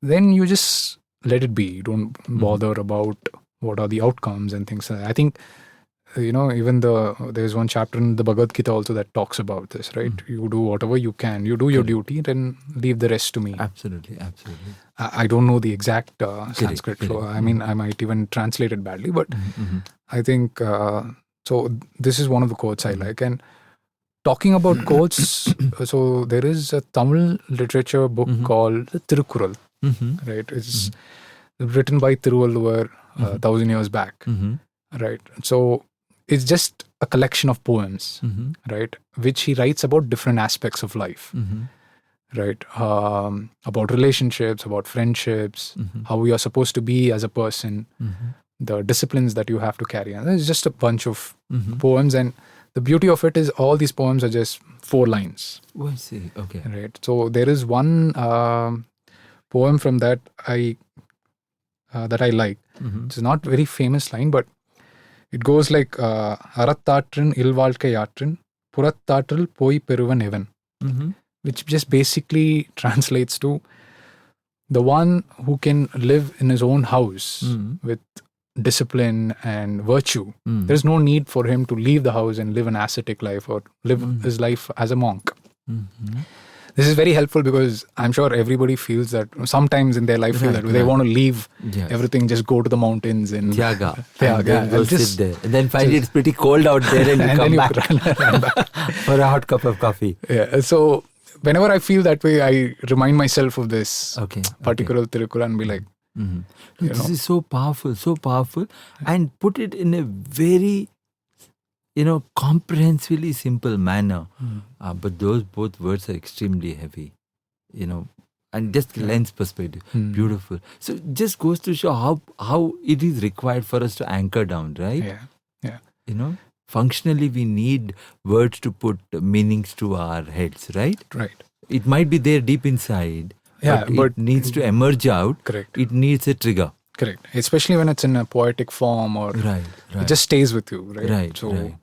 then you just let it be. You don't bother about what are the outcomes and things like that. I think, even there's one chapter in the Bhagavad Gita also that talks about this, right? You do whatever you can. You do your duty, then leave the rest to me. Absolutely. I don't know the exact Sanskrit flow. I mean, I might even translate it badly, but I think, so this is one of the quotes I like. And talking about quotes, so there is a Tamil literature book called Tirukkural, right? It's written by Thiruvalluvar 1,000 years back, right? So it's just a collection of poems, right? Which he writes about different aspects of life, right? About relationships, about friendships, how we are supposed to be as a person, the disciplines that you have to carry. And it's just a bunch of poems. And the beauty of it is all these poems are just 4 lines. Oh, I see. Okay. Right. So there is one poem from that I like. It's not very famous line, but it goes like Arattaatrin ilvalkai yaatrin Purattaatril poi peruvan evan, which just basically translates to the one who can live in his own house with discipline and virtue. There's no need for him to leave the house and live an ascetic life or live his life as a monk. This is very helpful because I'm sure everybody feels that sometimes in their life feel that they want to leave everything, just go to the mountains and Tyaga. And then go sit there. And then find it's pretty cold out there and you come back for a hot cup of coffee. Yeah. So whenever I feel that way, I remind myself of this particular Tirukkural and be like, this is so powerful, and put it in a very comprehensively simple manner. But those both words are extremely heavy, and just lens perspective, beautiful. So it just goes to show how it is required for us to anchor down, right? Yeah. Functionally, we need words to put meanings to our heads, right? Right. It might be there deep inside, but it needs to emerge out. Correct. It needs a trigger. Correct. Especially when it's in a poetic form or it just stays with you, right? Right. So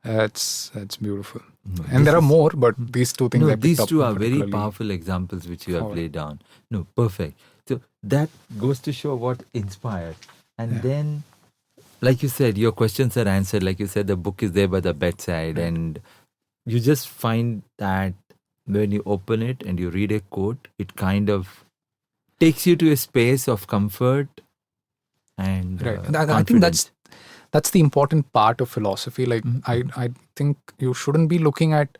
that's beautiful. And there are more, but these two things I picked these up two are very particularly. powerful examples which you have laid down. No, perfect. So that goes to show what inspired. And then, like you said, your questions are answered. Like you said, the book is there by the bedside, and you just find that when you open it and you read a quote, it kind of takes you to a space of comfort and I think that's the important part of philosophy. Like I think you shouldn't be looking at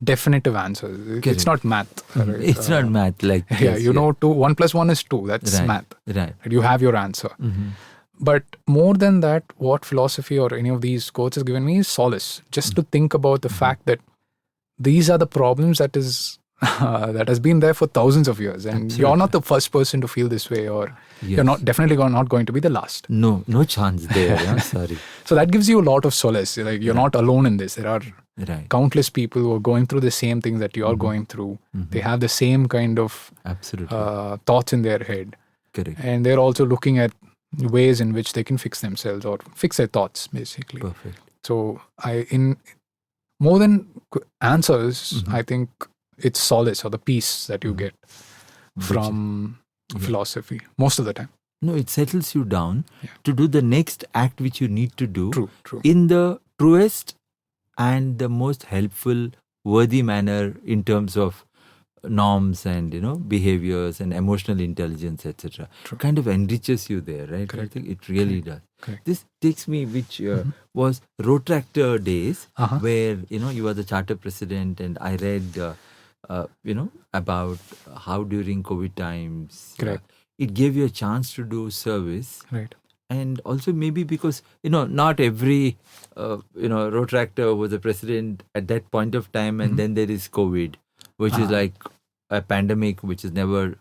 definitive answers. Correct. It's not math. Right? It's not math. Like know, 1 + 1 is 2. That's math. Right. You have your answer. But more than that, what philosophy or any of these quotes has given me is solace. Just to think about the fact that these are the problems that has been there for thousands of years, and you're not the first person to feel this way, or you're definitely not going to be the last. No chance there. Sorry. So that gives you a lot of solace. Like you're not alone in this. There are countless people who are going through the same thing that you're going through. They have the same kind of thoughts in their head. Correct. And they're also looking at ways in which they can fix themselves or fix their thoughts, basically. Perfect. So in more than answers, I think it's solace or the peace that you get from philosophy most of the time. No, it settles you down to do the next act which you need to do True. in the truest and the most helpful, worthy manner in terms of norms and behaviors and emotional intelligence, etc. Kind of enriches you there, right? I think it really does. This takes me, which was Rotractor days, where you were the charter president, and I read about how during COVID times it gave you a chance to do service, right? And also maybe because not every Rotractor was a president at that point of time, and then there is COVID, which is like a pandemic which has never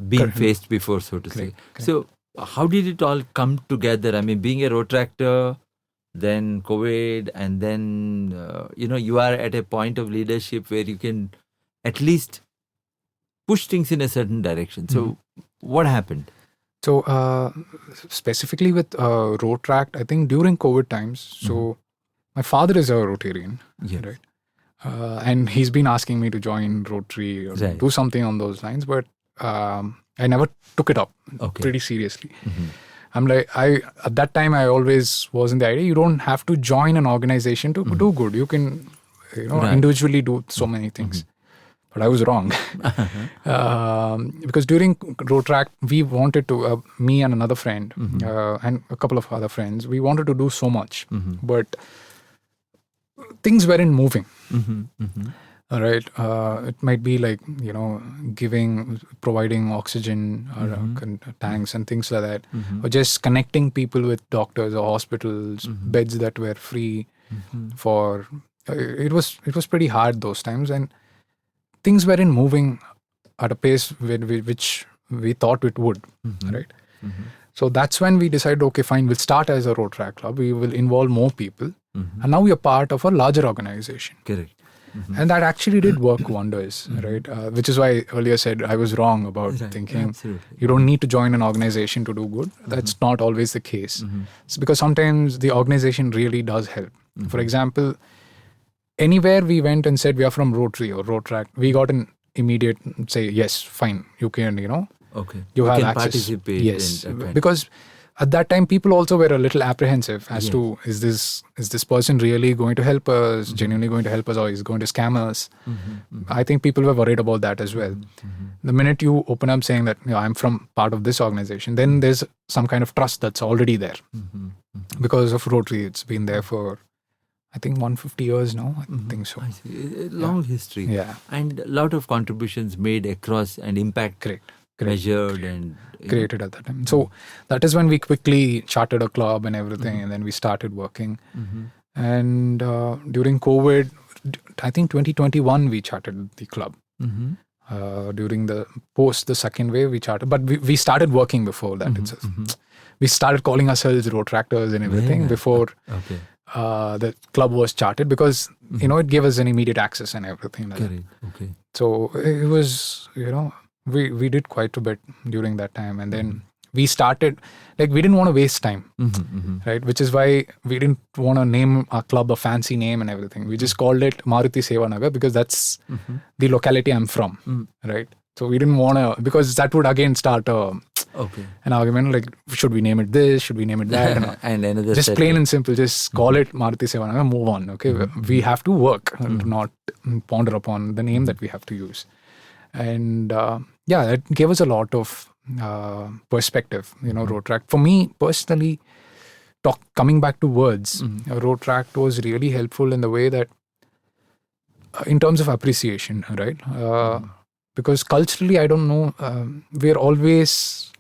been faced before, so to say. So how did it all come together? I mean, being a Rotractor, then COVID, and then you are at a point of leadership where you can at least push things in a certain direction. So what happened? So specifically with Rotract, I think during COVID times, so my father is a Rotarian, right? And he's been asking me to join Rotary or do something on those lines, but I never took it up pretty seriously. I'm like, at that time, I always was in the idea, you don't have to join an organization to do good. You can, individually do so many things. But I was wrong. Because during Rotract, we wanted to, me and another friend, and a couple of other friends, we wanted to do so much. But things weren't moving. All right. It might be like, providing oxygen or tanks and things like that. Or just connecting people with doctors or hospitals, beds that were free for... It was pretty hard those times. And things weren't moving at a pace which we thought it would, right? So that's when we decided, okay, fine, we'll start as a Rotract club. We will involve more people. And now we are part of a larger organization. Correct. And that actually did work wonders, right? Which is why I earlier said I was wrong about thinking you don't need to join an organization to do good. That's not always the case. It's because sometimes the organization really does help. For example, anywhere we went and said we are from Rotary or Rotract, we got an immediate say, yes, fine, you can, you have access. Participate. Yes, because at that time people also were a little apprehensive as to is this person really going to help us, genuinely going to help us, or is going to scam us? I think people were worried about that as well. The minute you open up saying that I'm from part of this organization, then there's some kind of trust that's already there. Because of Rotary, it's been there for I think 150 years now. I think so. I see. A long history. Yeah. And a lot of contributions made across and impact measured and created at that time. So that is when we quickly chartered a club and everything, and then we started working. And during COVID, I think 2021 we chartered the club. During the second wave we chartered, but we started working before that. We started calling ourselves Rotractors and everything before the club was chartered, because it gave us an immediate access and everything like that. So it was we did quite a bit during that time, and then we started, like, we didn't want to waste time, right? Which is why we didn't want to name our club a fancy name and everything. We just called it Maruti Seva Nagar because that's the locality I'm from, right? So we didn't want to, because that would again start an argument, like, should we name it this, should we name it that? And another just plain and simple, just call it Maruti Seva Nagar, move on, okay? We have to work and not ponder upon the name that we have to use. And it gave us a lot of perspective, Rotract. For me personally, coming back to words, Rotract was really helpful in the way that, in terms of appreciation, right? Because culturally, I don't know, we're always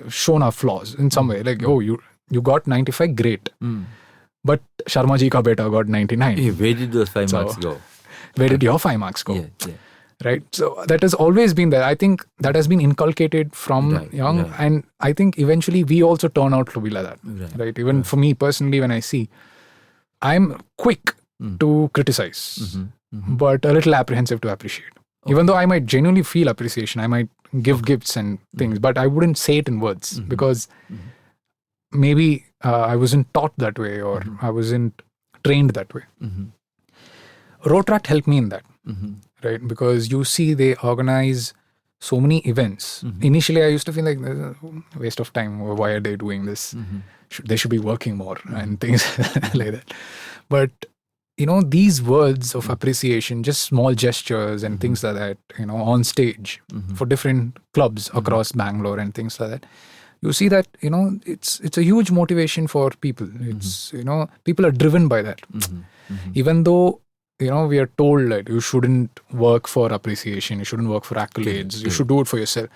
shown our flaws in some way. Like, oh, you got 95, great. But Sharma ji ka beta got 99. Hey, where did those 5 marks go? Where did your 5 marks go? Yeah. Right. So that has always been there. I think that has been inculcated from young. And I think eventually we also turn out to be like that. Right. Even for me personally, when I see, I'm quick to criticize, but a little apprehensive to appreciate. Even though I might genuinely feel appreciation, I might give gifts and things, but I wouldn't say it in words because maybe I wasn't taught that way, or I wasn't trained that way. Rotract helped me in that. Right, because you see, they organize so many events. Initially, I used to feel like waste of time. Why are they doing this? They should be working more and things like that. But these words of appreciation, just small gestures and things like that, on stage for different clubs across Bangalore and things like that, you see that, it's a huge motivation for people. It's, people are driven by that. Even though, we are told that you shouldn't work for appreciation, you shouldn't work for accolades, you should do it for yourself.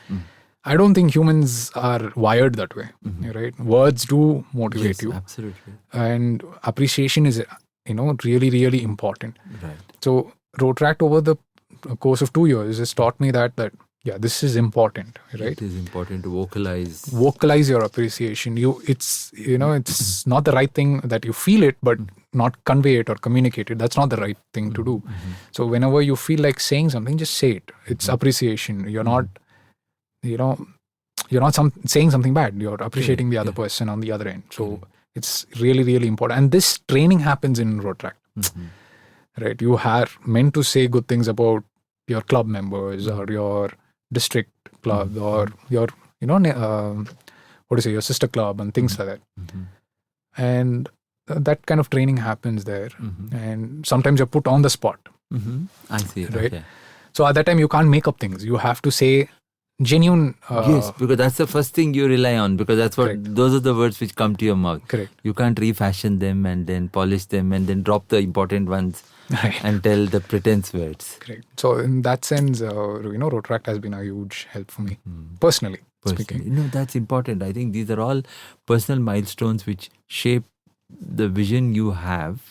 I don't think humans are wired that way, right? Words do motivate you. Absolutely. And appreciation is, really, really important. Right. So Rotaract over the course of 2 years has taught me that this is important, right? It is important to vocalize your appreciation. It's not the right thing that you feel it, but not convey it or communicate it. That's not the right thing to do. So whenever you feel like saying something, just say it. It's appreciation. You're not saying something bad. You're appreciating the other person on the other end. So it's really, really important. And this training happens in Rotaract, right? You are meant to say good things about your club members or your district club or your, your sister club and things like that. And that kind of training happens there. And sometimes you're put on the spot. I see. Right? Okay. So at that time, you can't make up things. You have to say genuine. Yes, because that's the first thing you rely on, because that's what those are the words which come to your mouth. Correct. You can't refashion them and then polish them and then drop the important ones and tell the pretense words. Correct. So in that sense, Rotaract has been a huge help for me, personally speaking. That's important. I think these are all personal milestones which shape the vision you have,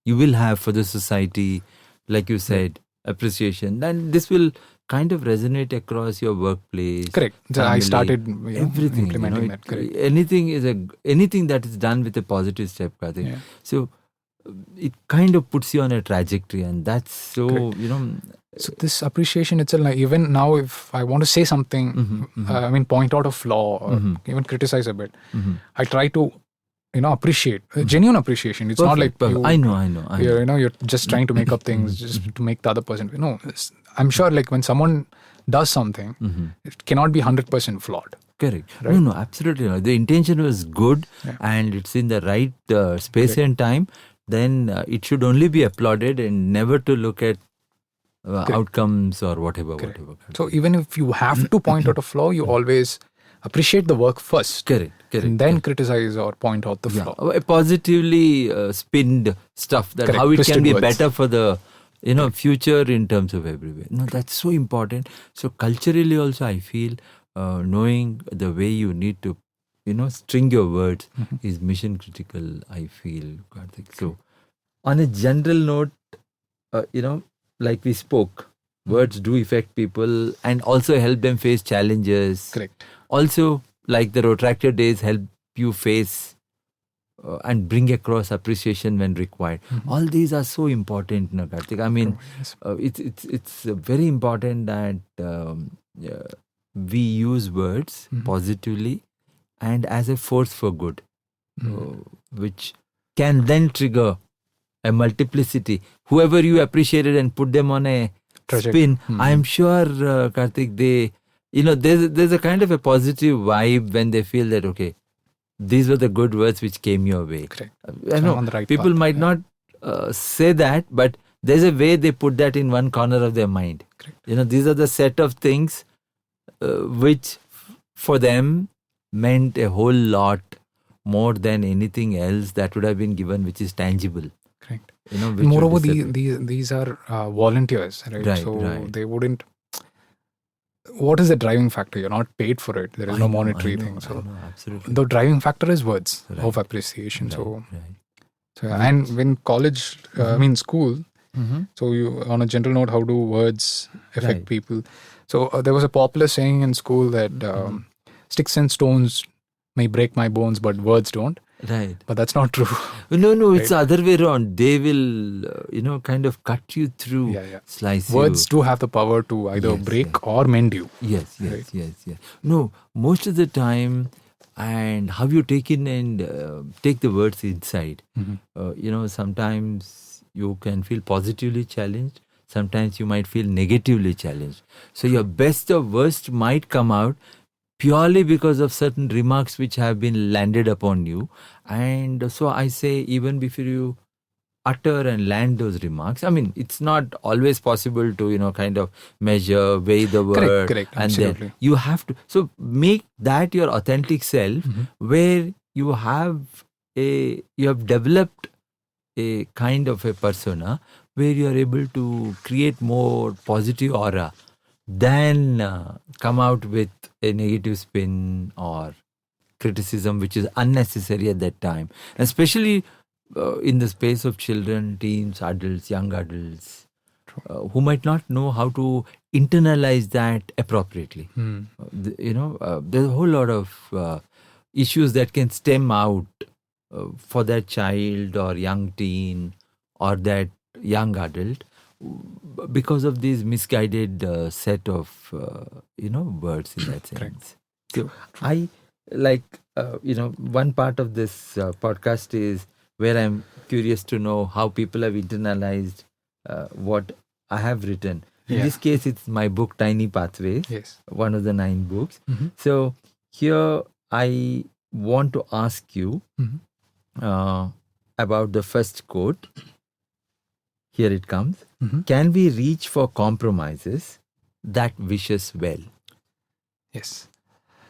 you will have for the society, like you said, appreciation. And this will kind of resonate across your workplace. Correct. So I started everything, implementing that. Correct. Anything that is done with a positive step, Karthik. Yeah. So it kind of puts you on a trajectory, and that's so, correct. So this appreciation itself, like even now, if I want to say something, point out a flaw or even criticize a bit, I try to, appreciate, genuine appreciation. It's not like I know. You're just trying to make up things just to make the other person. I'm sure like when someone does something, it cannot be 100% flawed. Correct. Right? No, absolutely not. The intention was good and it's in the right space and time. Then it should only be applauded and never to look at outcomes or whatever. So even if you have to point out a flaw, you always appreciate the work first. Correct. And then criticize or point out the flaw. Positively spinned stuff that how it Twisted can be words. better for the future in terms of everywhere. No, that's so important. So culturally also, I feel knowing the way you need to string your words is mission critical, I feel, Karthik. So on a general note, like we spoke, words do affect people and also help them face challenges. Correct. Also, like the Rotractor days, help you face and bring across appreciation when required. All these are so important, Karthik. I mean, it's very important that we use words positively and as a force for good, which can then trigger a multiplicity. Whoever you appreciated and put them on a spin, I am sure, Karthik, they, there's a kind of a positive vibe when they feel that, okay, these were the good words which came your way. Correct. I know on the right people path. might not say that, but there's a way they put that in one corner of their mind. Correct. These are the set of things which for them meant a whole lot more than anything else that would have been given, which is tangible. Correct. Which Moreover, would be these are volunteers, right? Right. They wouldn't. What is the driving factor? You're not paid for it. There is no monetary thing. So absolutely. the driving factor is words of appreciation. And when college, school. So you, on a general note, how do words affect people? So there was a popular saying in school that sticks and stones may break my bones, but words don't. Right. But that's not true. No, it's the other way around. They will, kind of cut you through, slice Words you. do have the power to either break or mend you. Yes. No, most of the time, and how you take in and take the words inside. Sometimes you can feel positively challenged. Sometimes you might feel negatively challenged. So your best or worst might come out purely because of certain remarks which have been landed upon you. And so I say, even before you utter and land those remarks. I mean, it's not always possible to, kind of measure, weigh the word. Correct. And Absolutely. then you have to, so make that your authentic self, where you have developed a kind of a persona where you are able to create more positive aura than come out with a negative spin or criticism which is unnecessary at that time, especially in the space of children, teens, adults, young adults, who might not know how to internalize that appropriately. There's a whole lot of issues that can stem out for that child or young teen or that young adult because of these misguided set of words in that sense. So I like one part of this podcast is where I'm curious to know how people have internalized what I have written. In this case, it's my book Tiny Pathways, one of the 9 books. So here I want to ask you about the first quote. Here it comes. Can we reach for compromises that wish us well? Yes.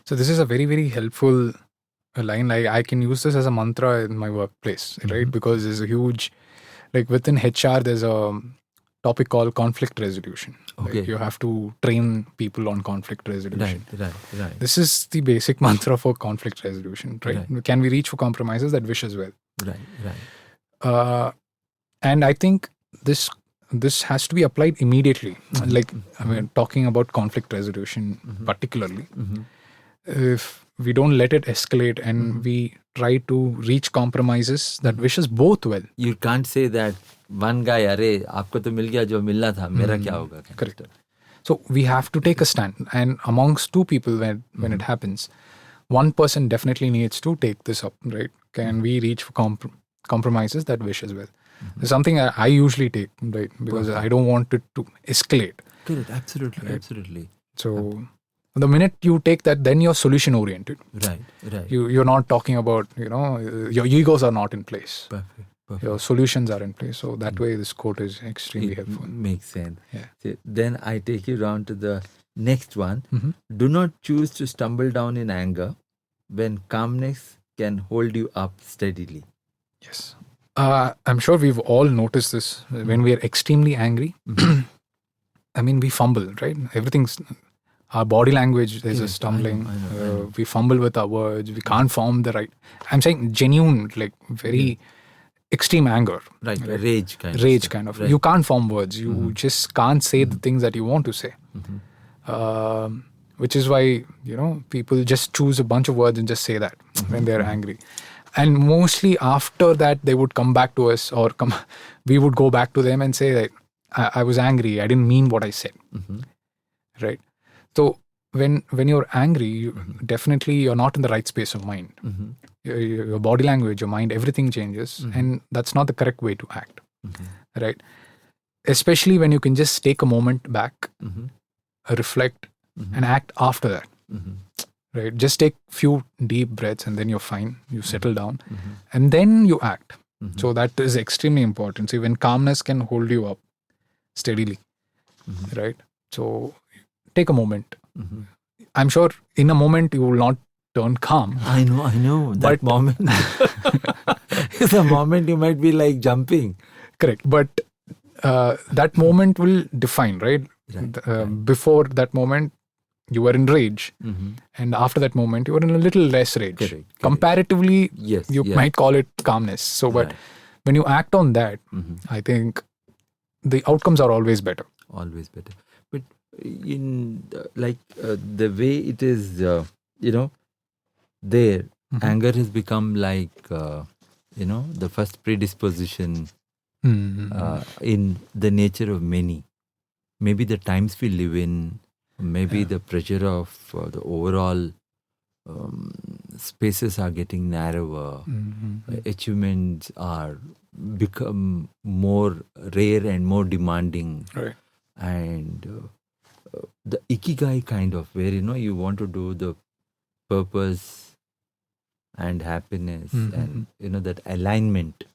So this is a very, very helpful line. Like I can use this as a mantra in my workplace, right? Because there's a huge, like within HR, there's a topic called conflict resolution. Okay. Like you have to train people on conflict resolution. Right. This is the basic mantra for conflict resolution, right? Can we reach for compromises that wish us well? Right. And I think this has to be applied immediately. Like I mean, talking about conflict resolution particularly, if we don't let it escalate and we try to reach compromises that wishes both well. You can't say that one guy, "Arey, aapko to mil gaya jo milna tha, mera kya hoga?" Correct. So we have to take a stand, and amongst 2 people, when it happens, one person definitely needs to take this up. Right? Can we reach for compromises that wish us well? It's something I usually take, right? Because I don't want it to escalate. Correct. Absolutely. Right? Absolutely. So the minute you take that, then you're solution oriented. Right. You're not talking about, your egos are not in place. Perfect. Your solutions are in place. So that way this quote is extremely helpful. Makes sense. Yeah. So then I take you down to the next one. Do not choose to stumble down in anger when calmness can hold you up steadily. Yes. I'm sure we've all noticed this when we are extremely angry. I mean, we fumble, right? Everything's our body language. There's a stumbling. I know. We fumble with our words. We can't form the right. I'm saying genuine, like very extreme anger. Right. Rage kind of. Rage kind of. Right. You can't form words. You just can't say the things that you want to say. Which is why, people just choose a bunch of words and just say that when they're angry. And mostly after that, they would come back to us or we would go back to them and say that I was angry. I didn't mean what I said. Right. So when you're angry, definitely you're not in the right space of mind. Your body language, your mind, everything changes. And that's not the correct way to act. Right. Especially when you can just take a moment back, reflect and act after that. Right. Just take few deep breaths and then you're fine. You settle down and then you act. So that is extremely important. See, when calmness can hold you up steadily, right? So take a moment. I'm sure in a moment you will not turn calm. I know. That moment is a moment you might be like jumping. Correct. But that moment will define, right? Before that moment, you were in rage. And after that moment, you were in a little less rage. Correct. Comparatively, you might call it calmness. So, but when you act on that, I think the outcomes are always better. Always better. But in the way it is, there, anger has become like, the first predisposition in the nature of many. Maybe the times we live in, maybe the pressure of the overall spaces are getting narrower. Achievements are become more rare and more demanding. Right. And the ikigai kind of where, you want to do the purpose and happiness and, that alignment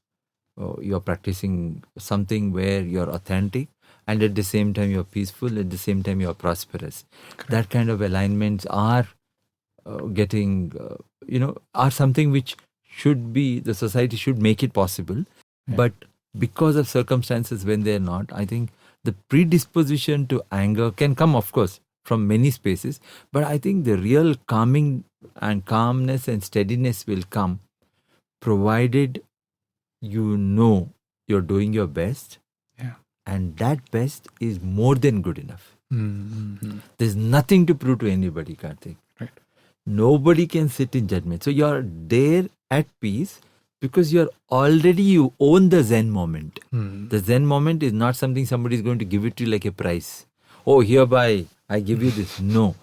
you're practicing something where you're authentic, and at the same time you're peaceful, at the same time you're prosperous. Correct. That kind of alignments are getting, are something which should be, the society should make it possible. Yeah. But because of circumstances when they're not, I think the predisposition to anger can come, of course, from many spaces. But I think the real calmness and steadiness will come provided you're doing your best. Yeah. And that best is more than good enough. Mm-hmm. There's nothing to prove to anybody, Karthik. Right. Nobody can sit in judgment. So you're there at peace because you own the Zen moment. Mm. The Zen moment is not something somebody is going to give it to you like a prize. Oh, hereby I give you this. No,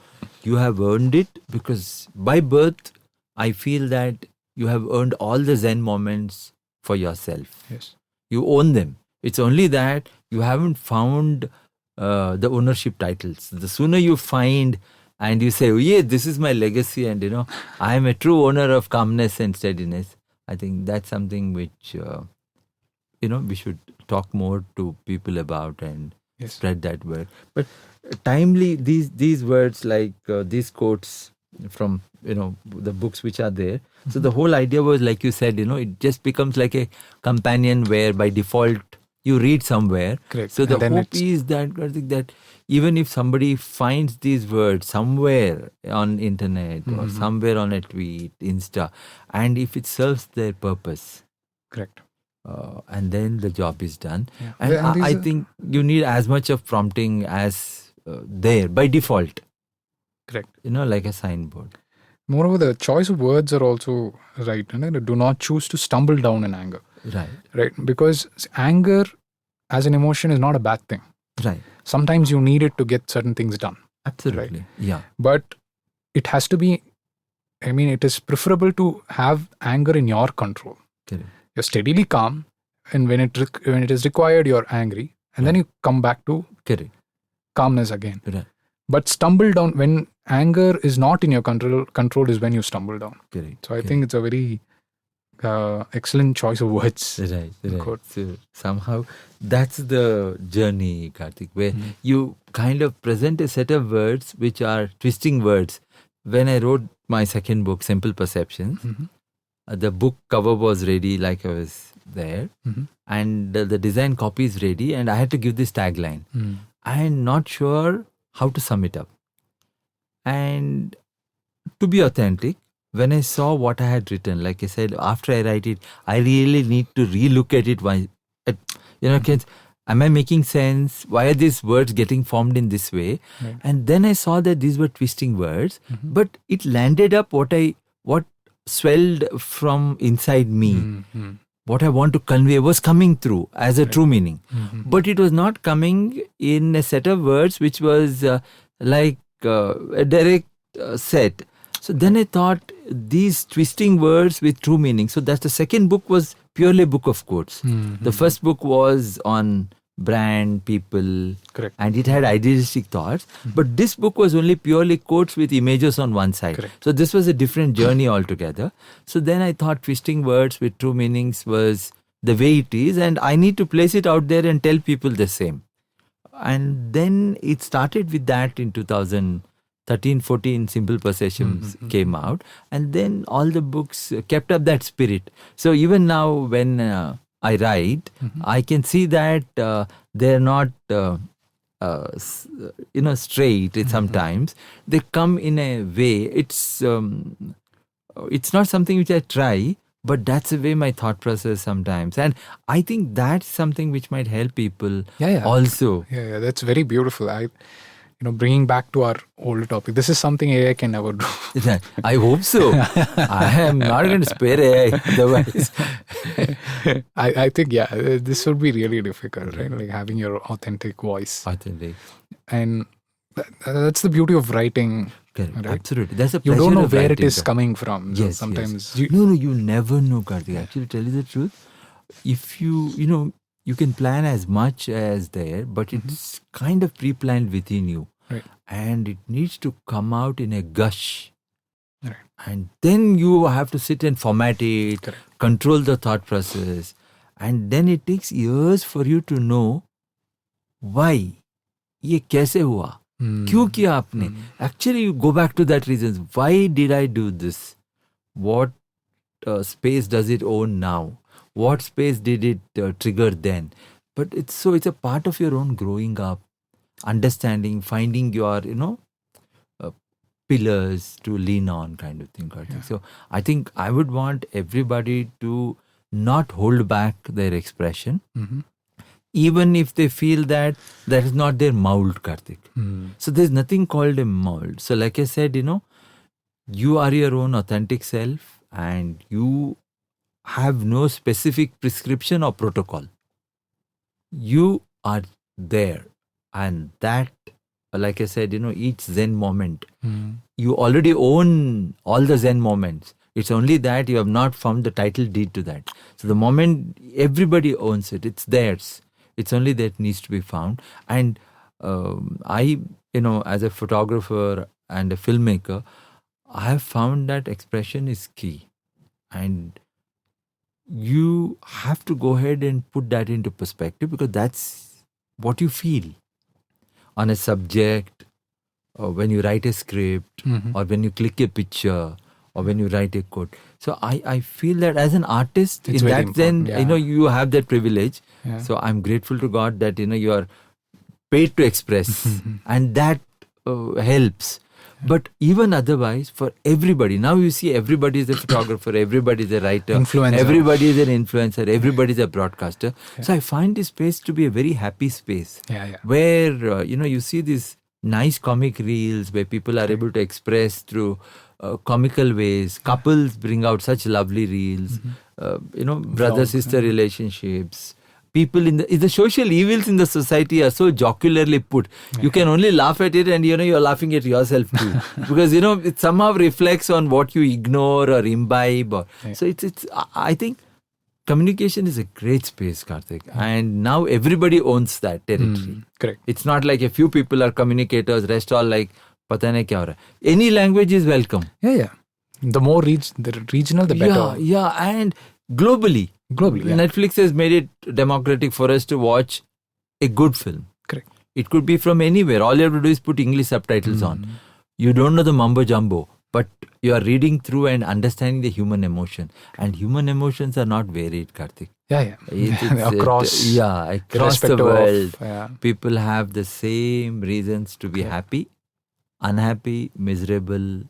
you have earned it because by birth, I feel that you have earned all the Zen moments for yourself. Yes. You own them. It's only that you haven't found the ownership titles. The sooner you find and you say, oh yeah, this is my legacy, and I am a true owner of calmness and steadiness, I think that's something which we should talk more to people about and Yes. spread that word. But timely, these words, like these quotes from the books which are there. So the whole idea was, like you said, it just becomes like a companion where by default you read somewhere. Correct. So the And then hope is that even if somebody finds these words somewhere on internet or somewhere on a tweet, Insta, and if it serves their purpose, correct. And then the job is done. Yeah. And And I think you need as much of prompting as there by default. Correct. Like a signboard. Moreover, the choice of words are also right. Do not choose to stumble down in anger. Right. Right. Because anger as an emotion is not a bad thing. Right. Sometimes you need it to get certain things done. Absolutely. Right. Yeah. But it has to be, it is preferable to have anger in your control. Correct. You're steadily calm, and when it is required, you're angry, and then you come back to Correct. calmness again. Right. But stumble down when anger is not in your control is when you stumble down. Correct. So I think it's a very excellent choice of words. Right. Quote. So somehow that's the journey, Karthik, where you kind of present a set of words which are twisting words. When I wrote my second book, Simple Perceptions, the book cover was ready, like I was there, and the design copy is ready, and I had to give this tagline. I'm not sure how to sum it up. And to be authentic, when I saw what I had written, like I said, after I write it, I really need to relook at it. Am I making sense? Why are these words getting formed in this way? Right. And then I saw that these were twisting words, but it landed up what swelled from inside me. What I want to convey was coming through as a true meaning. But it was not coming in a set of words which was like a direct set. So then I thought these twisting words with true meaning. So that's the second book was purely a book of quotes. The first book was on brand, people, Correct. and it had idealistic thoughts. But this book was only purely quotes with images on one side. Correct. So this was a different journey altogether. So then I thought twisting words with true meanings was the way it is, and I need to place it out there and tell people the same. And then it started with that in 2013-14, Simple Perceptions came out, and then all the books kept up that spirit. So even now when I write, I can see that they're not straight. Sometimes they come in a way. It's not something which I try, but that's the way my thought process sometimes. And I think that's something which might help people also. Yeah, that's very beautiful. Bringing back to our old topic, this is something AI can never do. I hope so. I am not going to spare AI otherwise. I think, this would be really difficult, right? Like having your authentic voice. Authentic. And that's the beauty of writing. Correct. Right? Absolutely. That's a You pleasure don't know of where it writing. is coming from. Yes, sometimes yes. No, you never know, Karthik. Actually, tell you the truth. If you can plan as much as there, but it's kind of pre-planned within you. Right. And it needs to come out in a gush. Right. And then you have to sit and format it, Correct. control the thought process. And then it takes years for you to know why. ये कैसे हुआ? क्यों किया आपने? Actually, you go back to that reason. Why did I do this? What space does it own now? What space did it trigger then? But it's a part of your own growing up, understanding, finding your, pillars to lean on kind of thing. Karthik. Yeah. So I think I would want everybody to not hold back their expression, even if they feel that is not their mold, Karthik. So there's nothing called a mold. So like I said, you are your own authentic self and you have no specific prescription or protocol. You are there. And that, like I said, each Zen moment, you already own all the Zen moments. It's only that you have not found the title deed to that. So the moment, everybody owns it. It's theirs. It's only that needs to be found. And I, as a photographer and a filmmaker, I have found that expression is key. And you have to go ahead and put that into perspective because that's what you feel on a subject, or when you write a script, or when you click a picture, or when you write a quote. So I feel that as an artist, It's in very that sense, important, you have that privilege. Yeah. So I'm grateful to God that, you are paid to express and that helps. But even otherwise, for everybody, now you see everybody is a photographer, everybody is a writer, Influencer. everybody is an influencer, everybody is a broadcaster. So I find this space to be a very happy space where, you see these nice comic reels where people are able to express through comical ways. Couples bring out such lovely reels, brother-sister relationships. People in the social evils in the society are so jocularly put. You can only laugh at it and, you're laughing at yourself too. Because, it somehow reflects on what you ignore or imbibe. So it's I think communication is a great space, Karthik. And now everybody owns that territory. Correct. It's not like a few people are communicators, rest all like, pata nahi kya ho raha. Any language is welcome. Yeah. The more the regional, the better. Yeah. And globally, Netflix has made it democratic for us to watch a good film. Correct. It could be from anywhere. All you have to do is put English subtitles on. You don't know the mumbo jumbo, but you are reading through and understanding the human emotion. And human emotions are not varied, Karthik. Yeah. Across the world, people have the same reasons to be happy, unhappy, miserable.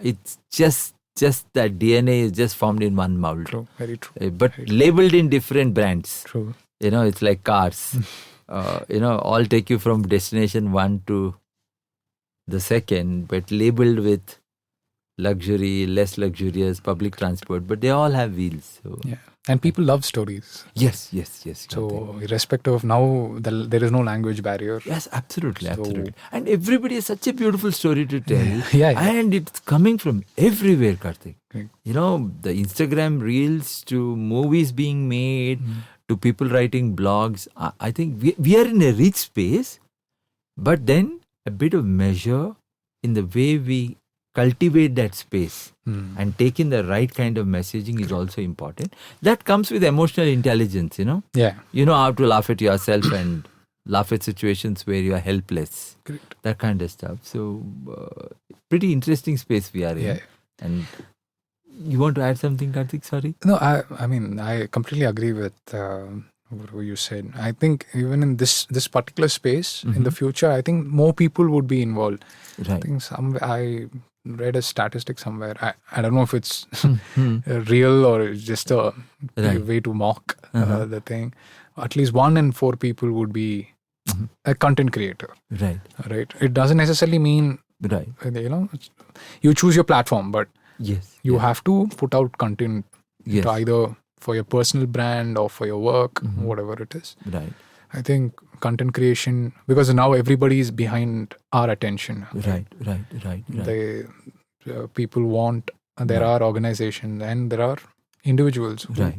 It's just that DNA is just formed in one mold. True, very true. But labeled in different brands. True. It's like cars. All take you from destination 1 to the second, but labeled with luxury, less luxurious, public transport. But they all have wheels. So. Yeah. And people love stories. Yes. So, irrespective of now, there is no language barrier. Yes, absolutely. And everybody has such a beautiful story to tell. Yeah. And it's coming from everywhere, Karthik. Right. The Instagram reels to movies being made, to people writing blogs. I think we are in a rich space, but then a bit of measure in the way we cultivate that space and take in the right kind of messaging is also important. That comes with emotional intelligence, Yeah. You know how to laugh at yourself and laugh at situations where you are helpless. Correct. That kind of stuff. So, pretty interesting space we are in. Yeah. And you want to add something, Karthik? Sorry? No, I mean, I completely agree with what you said. I think even in this particular space, in the future, I think more people would be involved. Right. I think I read a statistic somewhere. I don't know if it's real or it's just a way to mock the thing. At least 1 in 4 people would be a content creator. Right. It doesn't necessarily mean you choose your platform, but you have to put out content to either for your personal brand or for your work, whatever it is. Right. I think content creation, because now everybody is behind our attention. Right. People want, there are organizations and there are individuals who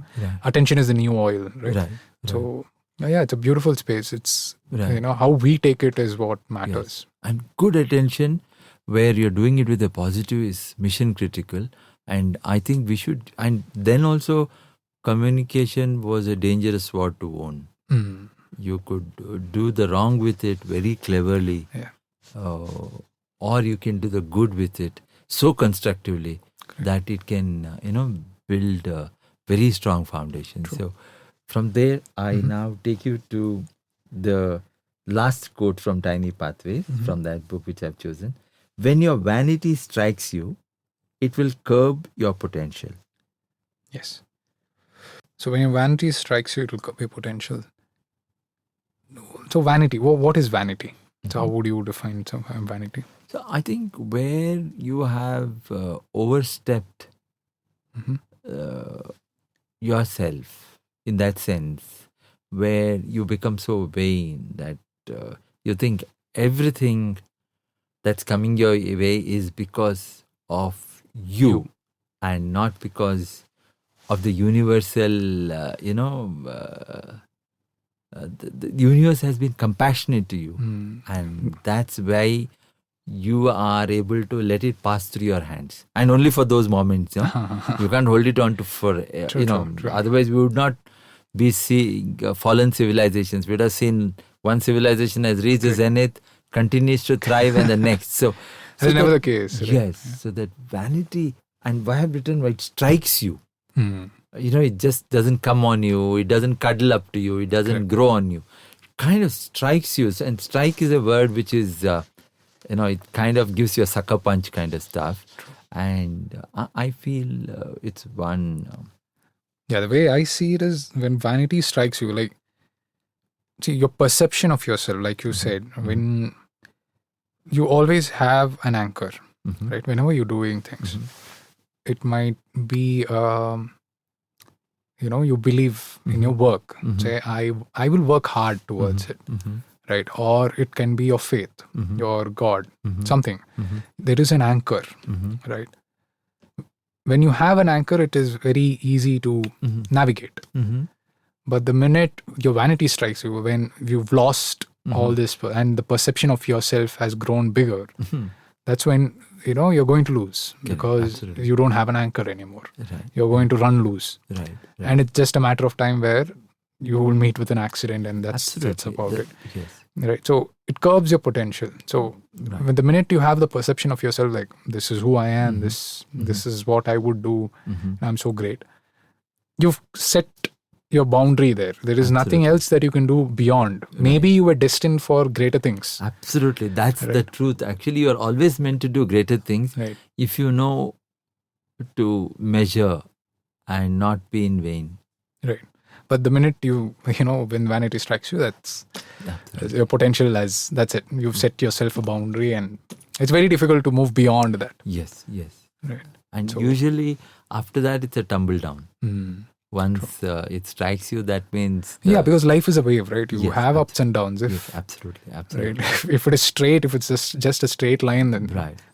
attention is the new oil, right? So it's a beautiful space. It's how we take it is what matters. And good attention where you're doing it with a positive is mission critical. And I think we should, and then also communication was a dangerous sword to own. You could do the wrong with it very cleverly, or you can do the good with it so constructively that it can, build a very strong foundation. True. So from there, I now take you to the last quote from Tiny Pathways, from that book which I've chosen. When your vanity strikes you, it will curb your potential. Yes. So when your vanity strikes you, it will curb your potential. So vanity, what is vanity? So how would you define vanity? So I think where you have overstepped yourself in that sense, where you become so vain that you think everything that's coming your way is because of you and not because of the universal, the universe has been compassionate to you, and that's why you are able to let it pass through your hands, and only for those moments. You can't hold it on to for True. Otherwise we would not be seeing fallen civilizations. We would have seen one civilization has reached the zenith, continues to thrive, and the next. So that's never the case. Right? Yes. So that vanity, and why I've written, it strikes you. It just doesn't come on you. It doesn't cuddle up to you. It doesn't grow on you. It kind of strikes you. And strike is a word which is, it kind of gives you a sucker punch kind of stuff. And I feel it's one. The way I see it is when vanity strikes you, see, your perception of yourself, like you said, when you always have an anchor, right? Whenever you're doing things, it might be, you believe in your work. Say, I will work hard towards it, right? Or it can be your faith, your God, something. There is an anchor, right? When you have an anchor, it is very easy to navigate. But the minute your vanity strikes you, when you've lost all this and the perception of yourself has grown bigger, that's when you're going to lose, because you don't have an anchor anymore. You're going to run loose. And it's just a matter of time where you will meet with an accident, and that's about it. Right. So it curbs your potential. So when the minute you have the perception of yourself, like, this is who I am, this is what I would do, I'm so great, you've set your boundary there. There is nothing else that you can do beyond. Maybe you were destined for greater things. Absolutely. That's the truth. Actually, you're always meant to do greater things if you know to measure and not be in vain. Right. But the minute when vanity strikes you, that's your potential that's it. You've set yourself a boundary, and it's very difficult to move beyond that. Yes. Right. And usually after that, it's a tumble down. Once it strikes you, that means... because life is a wave, right? You have ups and downs. Absolutely. Right? If it is straight, if it's just a straight line, then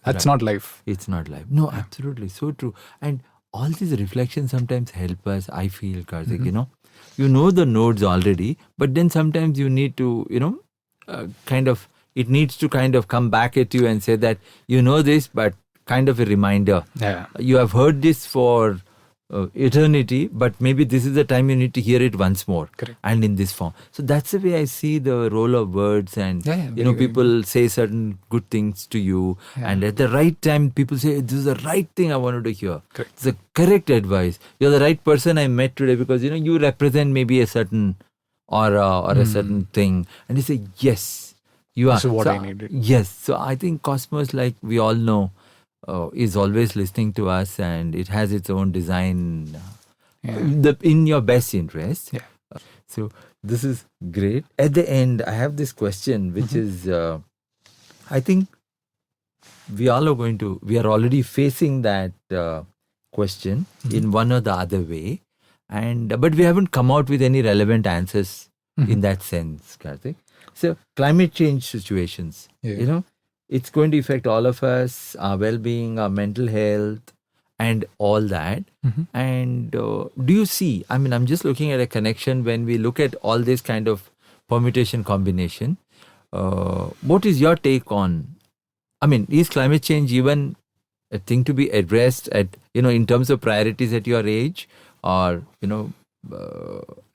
that's not life. It's not life. No, absolutely. So true. And all these reflections sometimes help us, I feel, Karthik, you know the nodes already, but then sometimes you need to, it needs to kind of come back at you and say that you know this, but kind of a reminder. You have heard this for eternity, but maybe this is the time you need to hear it once more. Correct. And in this form. So that's the way I see the role of words, and people say certain good things to you, and at the right time people say, this is the right thing I wanted to hear. Correct. It's the correct advice. You're the right person I met today, because you represent maybe a certain aura or a certain thing, and you say, yes, you are. This is what I needed. Yes. So I think Cosmos, like we all know, is always listening to us, and it has its own design in your best interest. So this is great. At the end, I have this question, which is, I think we are already facing that question in one or the other way, but we haven't come out with any relevant answers in that sense, Karthik. So climate change situations, it's going to affect all of us, our well-being, our mental health, and all that. And do you see, I'm just looking at a connection when we look at all this kind of permutation combination. What is your take on, is climate change even a thing to be addressed at, in terms of priorities at your age? Or,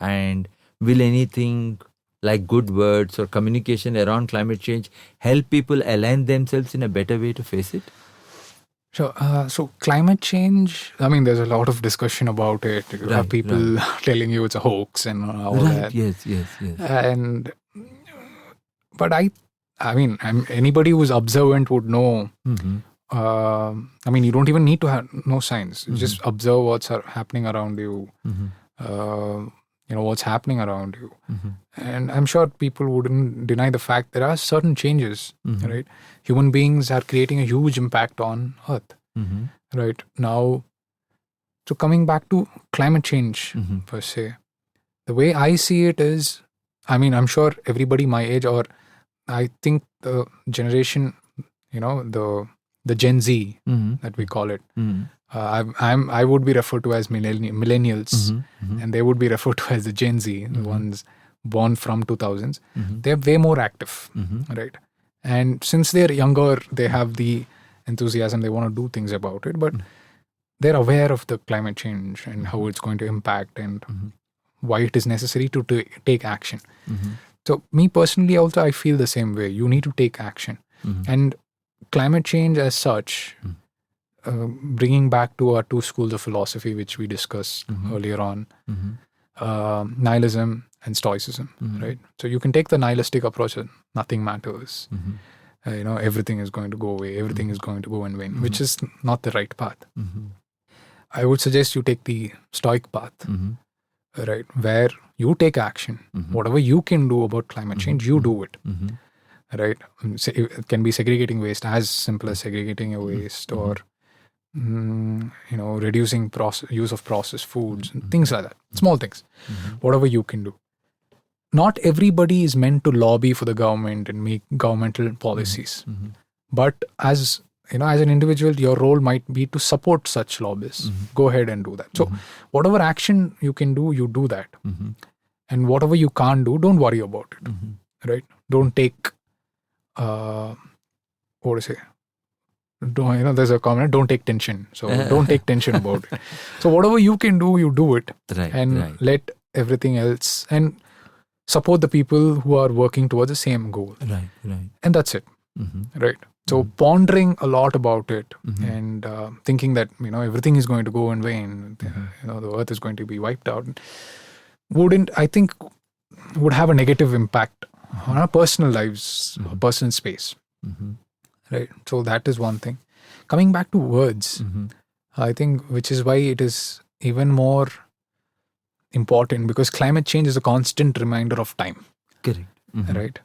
And will anything like good words or communication around climate change help people align themselves in a better way to face it? Sure. So climate change, I mean, there's a lot of discussion about it. You have people telling you it's a hoax and all that. Yes. And, but I mean, anybody who's observant would know. I mean, you don't even need to have no science. Just observe what's happening around you. What's happening around you. And I'm sure people wouldn't deny the fact there are certain changes, right? Human beings are creating a huge impact on Earth, right? Now, so coming back to climate change per se, the way I see it is, I mean, I'm sure everybody my age, or I think the generation, the Gen Z that we call it, I would be referred to as millennials, and they would be referred to as the Gen Z, the ones born from 2000s. They're way more active, right? And since they're younger, they have the enthusiasm, they want to do things about it, but they're aware of the climate change and how it's going to impact and why it is necessary to take action. So me personally also, I feel the same way. You need to take action. And climate change as such, bringing back to our two schools of philosophy, which we discussed earlier on, nihilism and stoicism, right? So you can take the nihilistic approach that nothing matters. Everything is going to go away. Everything is going to go in vain, which is not the right path. I would suggest you take the stoic path, right? Where you take action. Whatever you can do about climate change, you do it. Right? It can be segregating waste, as simple as segregating your waste, or reducing use of processed foods, things like that. Small things. Whatever you can do. Not everybody is meant to lobby for the government and make governmental policies. But as an individual, your role might be to support such lobbies. Go ahead and do that. So whatever action you can do, you do that. And whatever you can't do, don't worry about it. Right? Don't take there's a comment, don't take tension. So don't take tension about it. So whatever you can do, you do it. Let everything else, and support the people who are working towards the same goal. And that's it. Right. So pondering a lot about it and thinking that, everything is going to go in vain, the earth is going to be wiped out, would have a negative impact on our personal lives, personal space. Right. So that is one thing. Coming back to words, I think, which is why it is even more important, because climate change is a constant reminder of time. Correct. Right.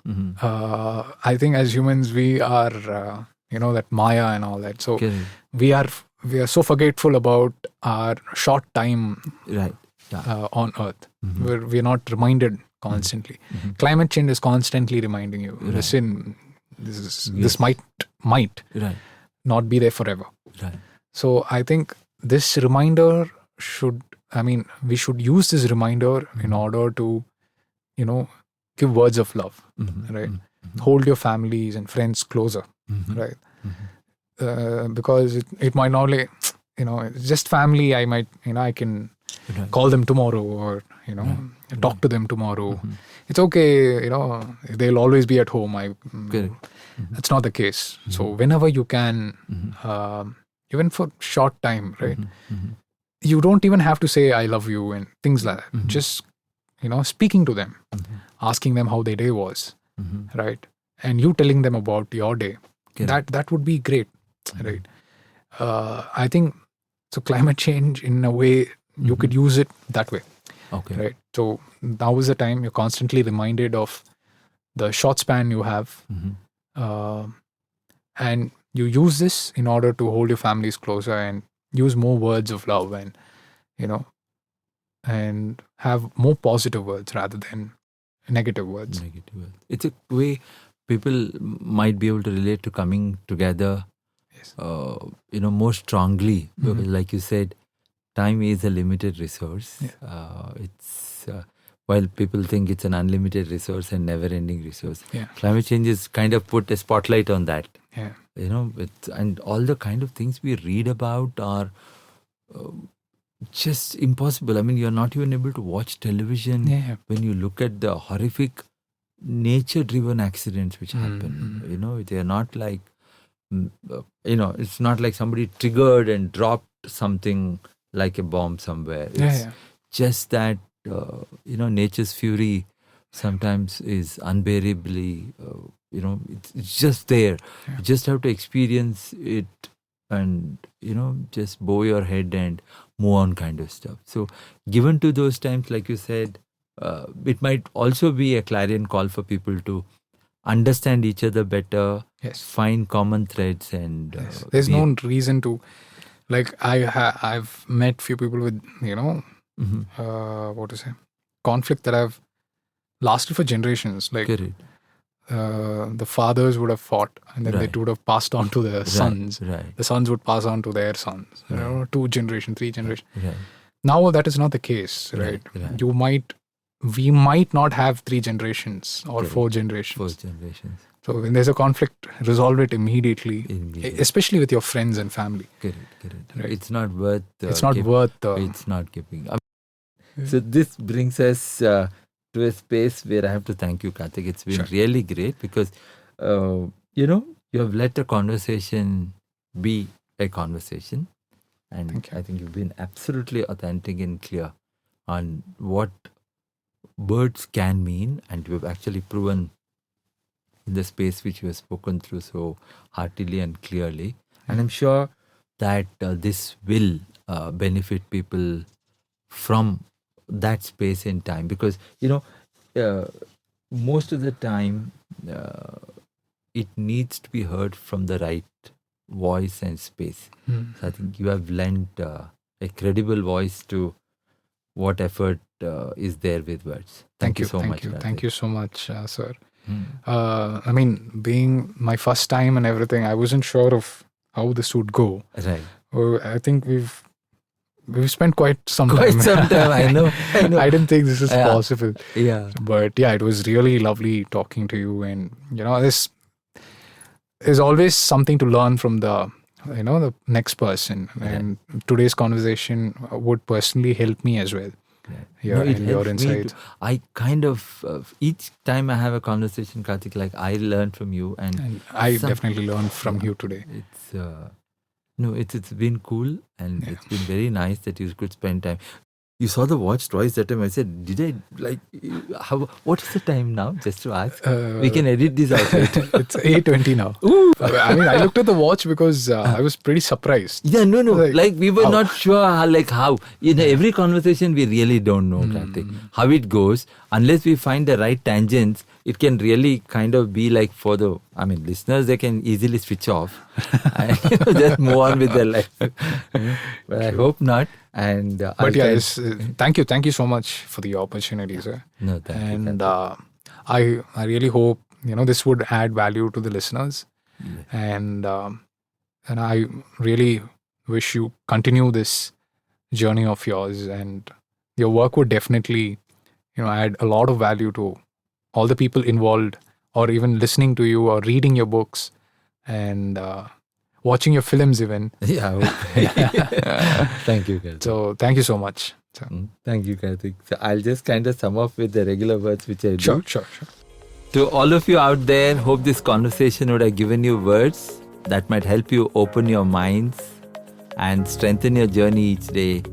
I think as humans, we are, that Maya and all that. So we are so forgetful about our short time on Earth. We're not reminded constantly. Climate change is constantly reminding you, listen, this might not be there forever. So I think this reminder we should use this reminder in order to, give words of love, right? Hold your families and friends closer, right? Because it might not just family. I might, I can call them tomorrow, or, talk to them tomorrow. It's okay, they'll always be at home. That's not the case. So whenever you can, even for short time, right? You don't even have to say I love you and things like that. Just, speaking to them, asking them how their day was, right? And you telling them about your day. That would be great, right? I think, so climate change, in a way, you could use it that way. Right. So now is the time you're constantly reminded of the short span you have, and you use this in order to hold your families closer and use more words of love, and and have more positive words rather than negative words. It's a way people might be able to relate to coming together, more strongly, because like you said, time is a limited resource. It's while people think it's an unlimited resource and never-ending resource. Climate change is kind of put a spotlight on that. And all the kind of things we read about are just impossible. I mean, you're not even able to watch television when you look at the horrific nature-driven accidents which happen. You know, they are not like, it's not like somebody triggered and dropped something like a bomb somewhere. It's just that, nature's fury sometimes is unbearably, it's just there. You just have to experience it and, just bow your head and move on kind of stuff. So given to those times, like you said, it might also be a clarion call for people to understand each other better, find common threads, and there's no reason to, like, I've met few people with what to say, conflict that have lasted for generations. Like the fathers would have fought, and then they would have passed on to their sons. The sons would pass on to their sons. 2 generations, 3 generations. Now that is not the case, right? We might not have 3 generations or 4 generations. So when there's a conflict, resolve it immediately. Especially with your friends and family. Correct. Right? It's not worth. It's not keeping. So this brings us to a space where I have to thank you, Karthik. It's been really great because you have let the conversation be a conversation, and I think you've been absolutely authentic and clear on what words can mean, and you have actually proven in the space which you have spoken through so heartily and clearly. And I'm sure that this will benefit people from that space and time, because most of the time it needs to be heard from the right voice and space. So I think you have lent a credible voice to what effort is there with words. Thank you so much. Thank you so much, sir. I mean, being my first time and everything, I wasn't sure of how this would go. Right. I think we've spent quite some time. I know. I didn't think this is possible. Yeah. But it was really lovely talking to you, and this is always something to learn from the next person. And today's conversation would personally help me as well. Your insights. I kind of each time I have a conversation, Karthik, like I learn from you, and I definitely learned from you today. It's been cool, and it's been very nice that you could spend time. You saw the watch twice that time. I said, did I what is the time now? Just to ask. We can edit this out later. It's 8:20 now. Ooh. I mean, I looked at the watch because I was pretty surprised. Yeah, no. Like we were not sure how. Every conversation we really don't know, Karthik, how it goes. Unless we find the right tangents, it can really kind of be like for the, listeners, they can easily switch off and just move on with their life. But I hope not. And thank you so much for the opportunity, sir. No, thank you. And I really hope this would add value to the listeners. And I really wish you continue this journey of yours, and your work would definitely add a lot of value to all the people involved, or even listening to you or reading your books and watching your films even. Yeah. Thank you, Karthik. So thank you so much. Thank you, Karthik. So I'll just kind of sum up with the regular words which I do. Sure. To all of you out there, hope this conversation would have given you words that might help you open your minds and strengthen your journey each day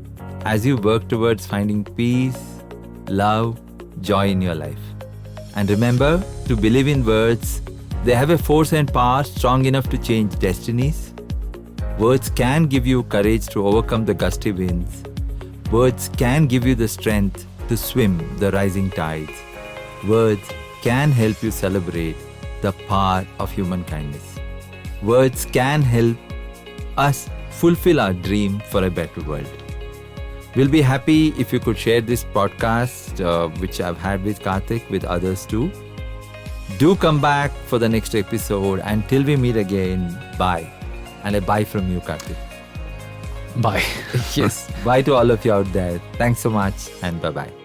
as you work towards finding peace, love, joy in your life. And remember to believe in words. They have a force and power strong enough to change destinies. Words can give you courage to overcome the gusty winds. Words can give you the strength to swim the rising tides. Words can help you celebrate the power of human kindness. Words can help us fulfill our dream for a better world. We'll be happy if you could share this podcast, which I've had with Karthik, with others too. Do come back for the next episode. Until we meet again, bye. And a bye from you, Karthik. Bye. Yes. Bye to all of you out there. Thanks so much, and bye-bye.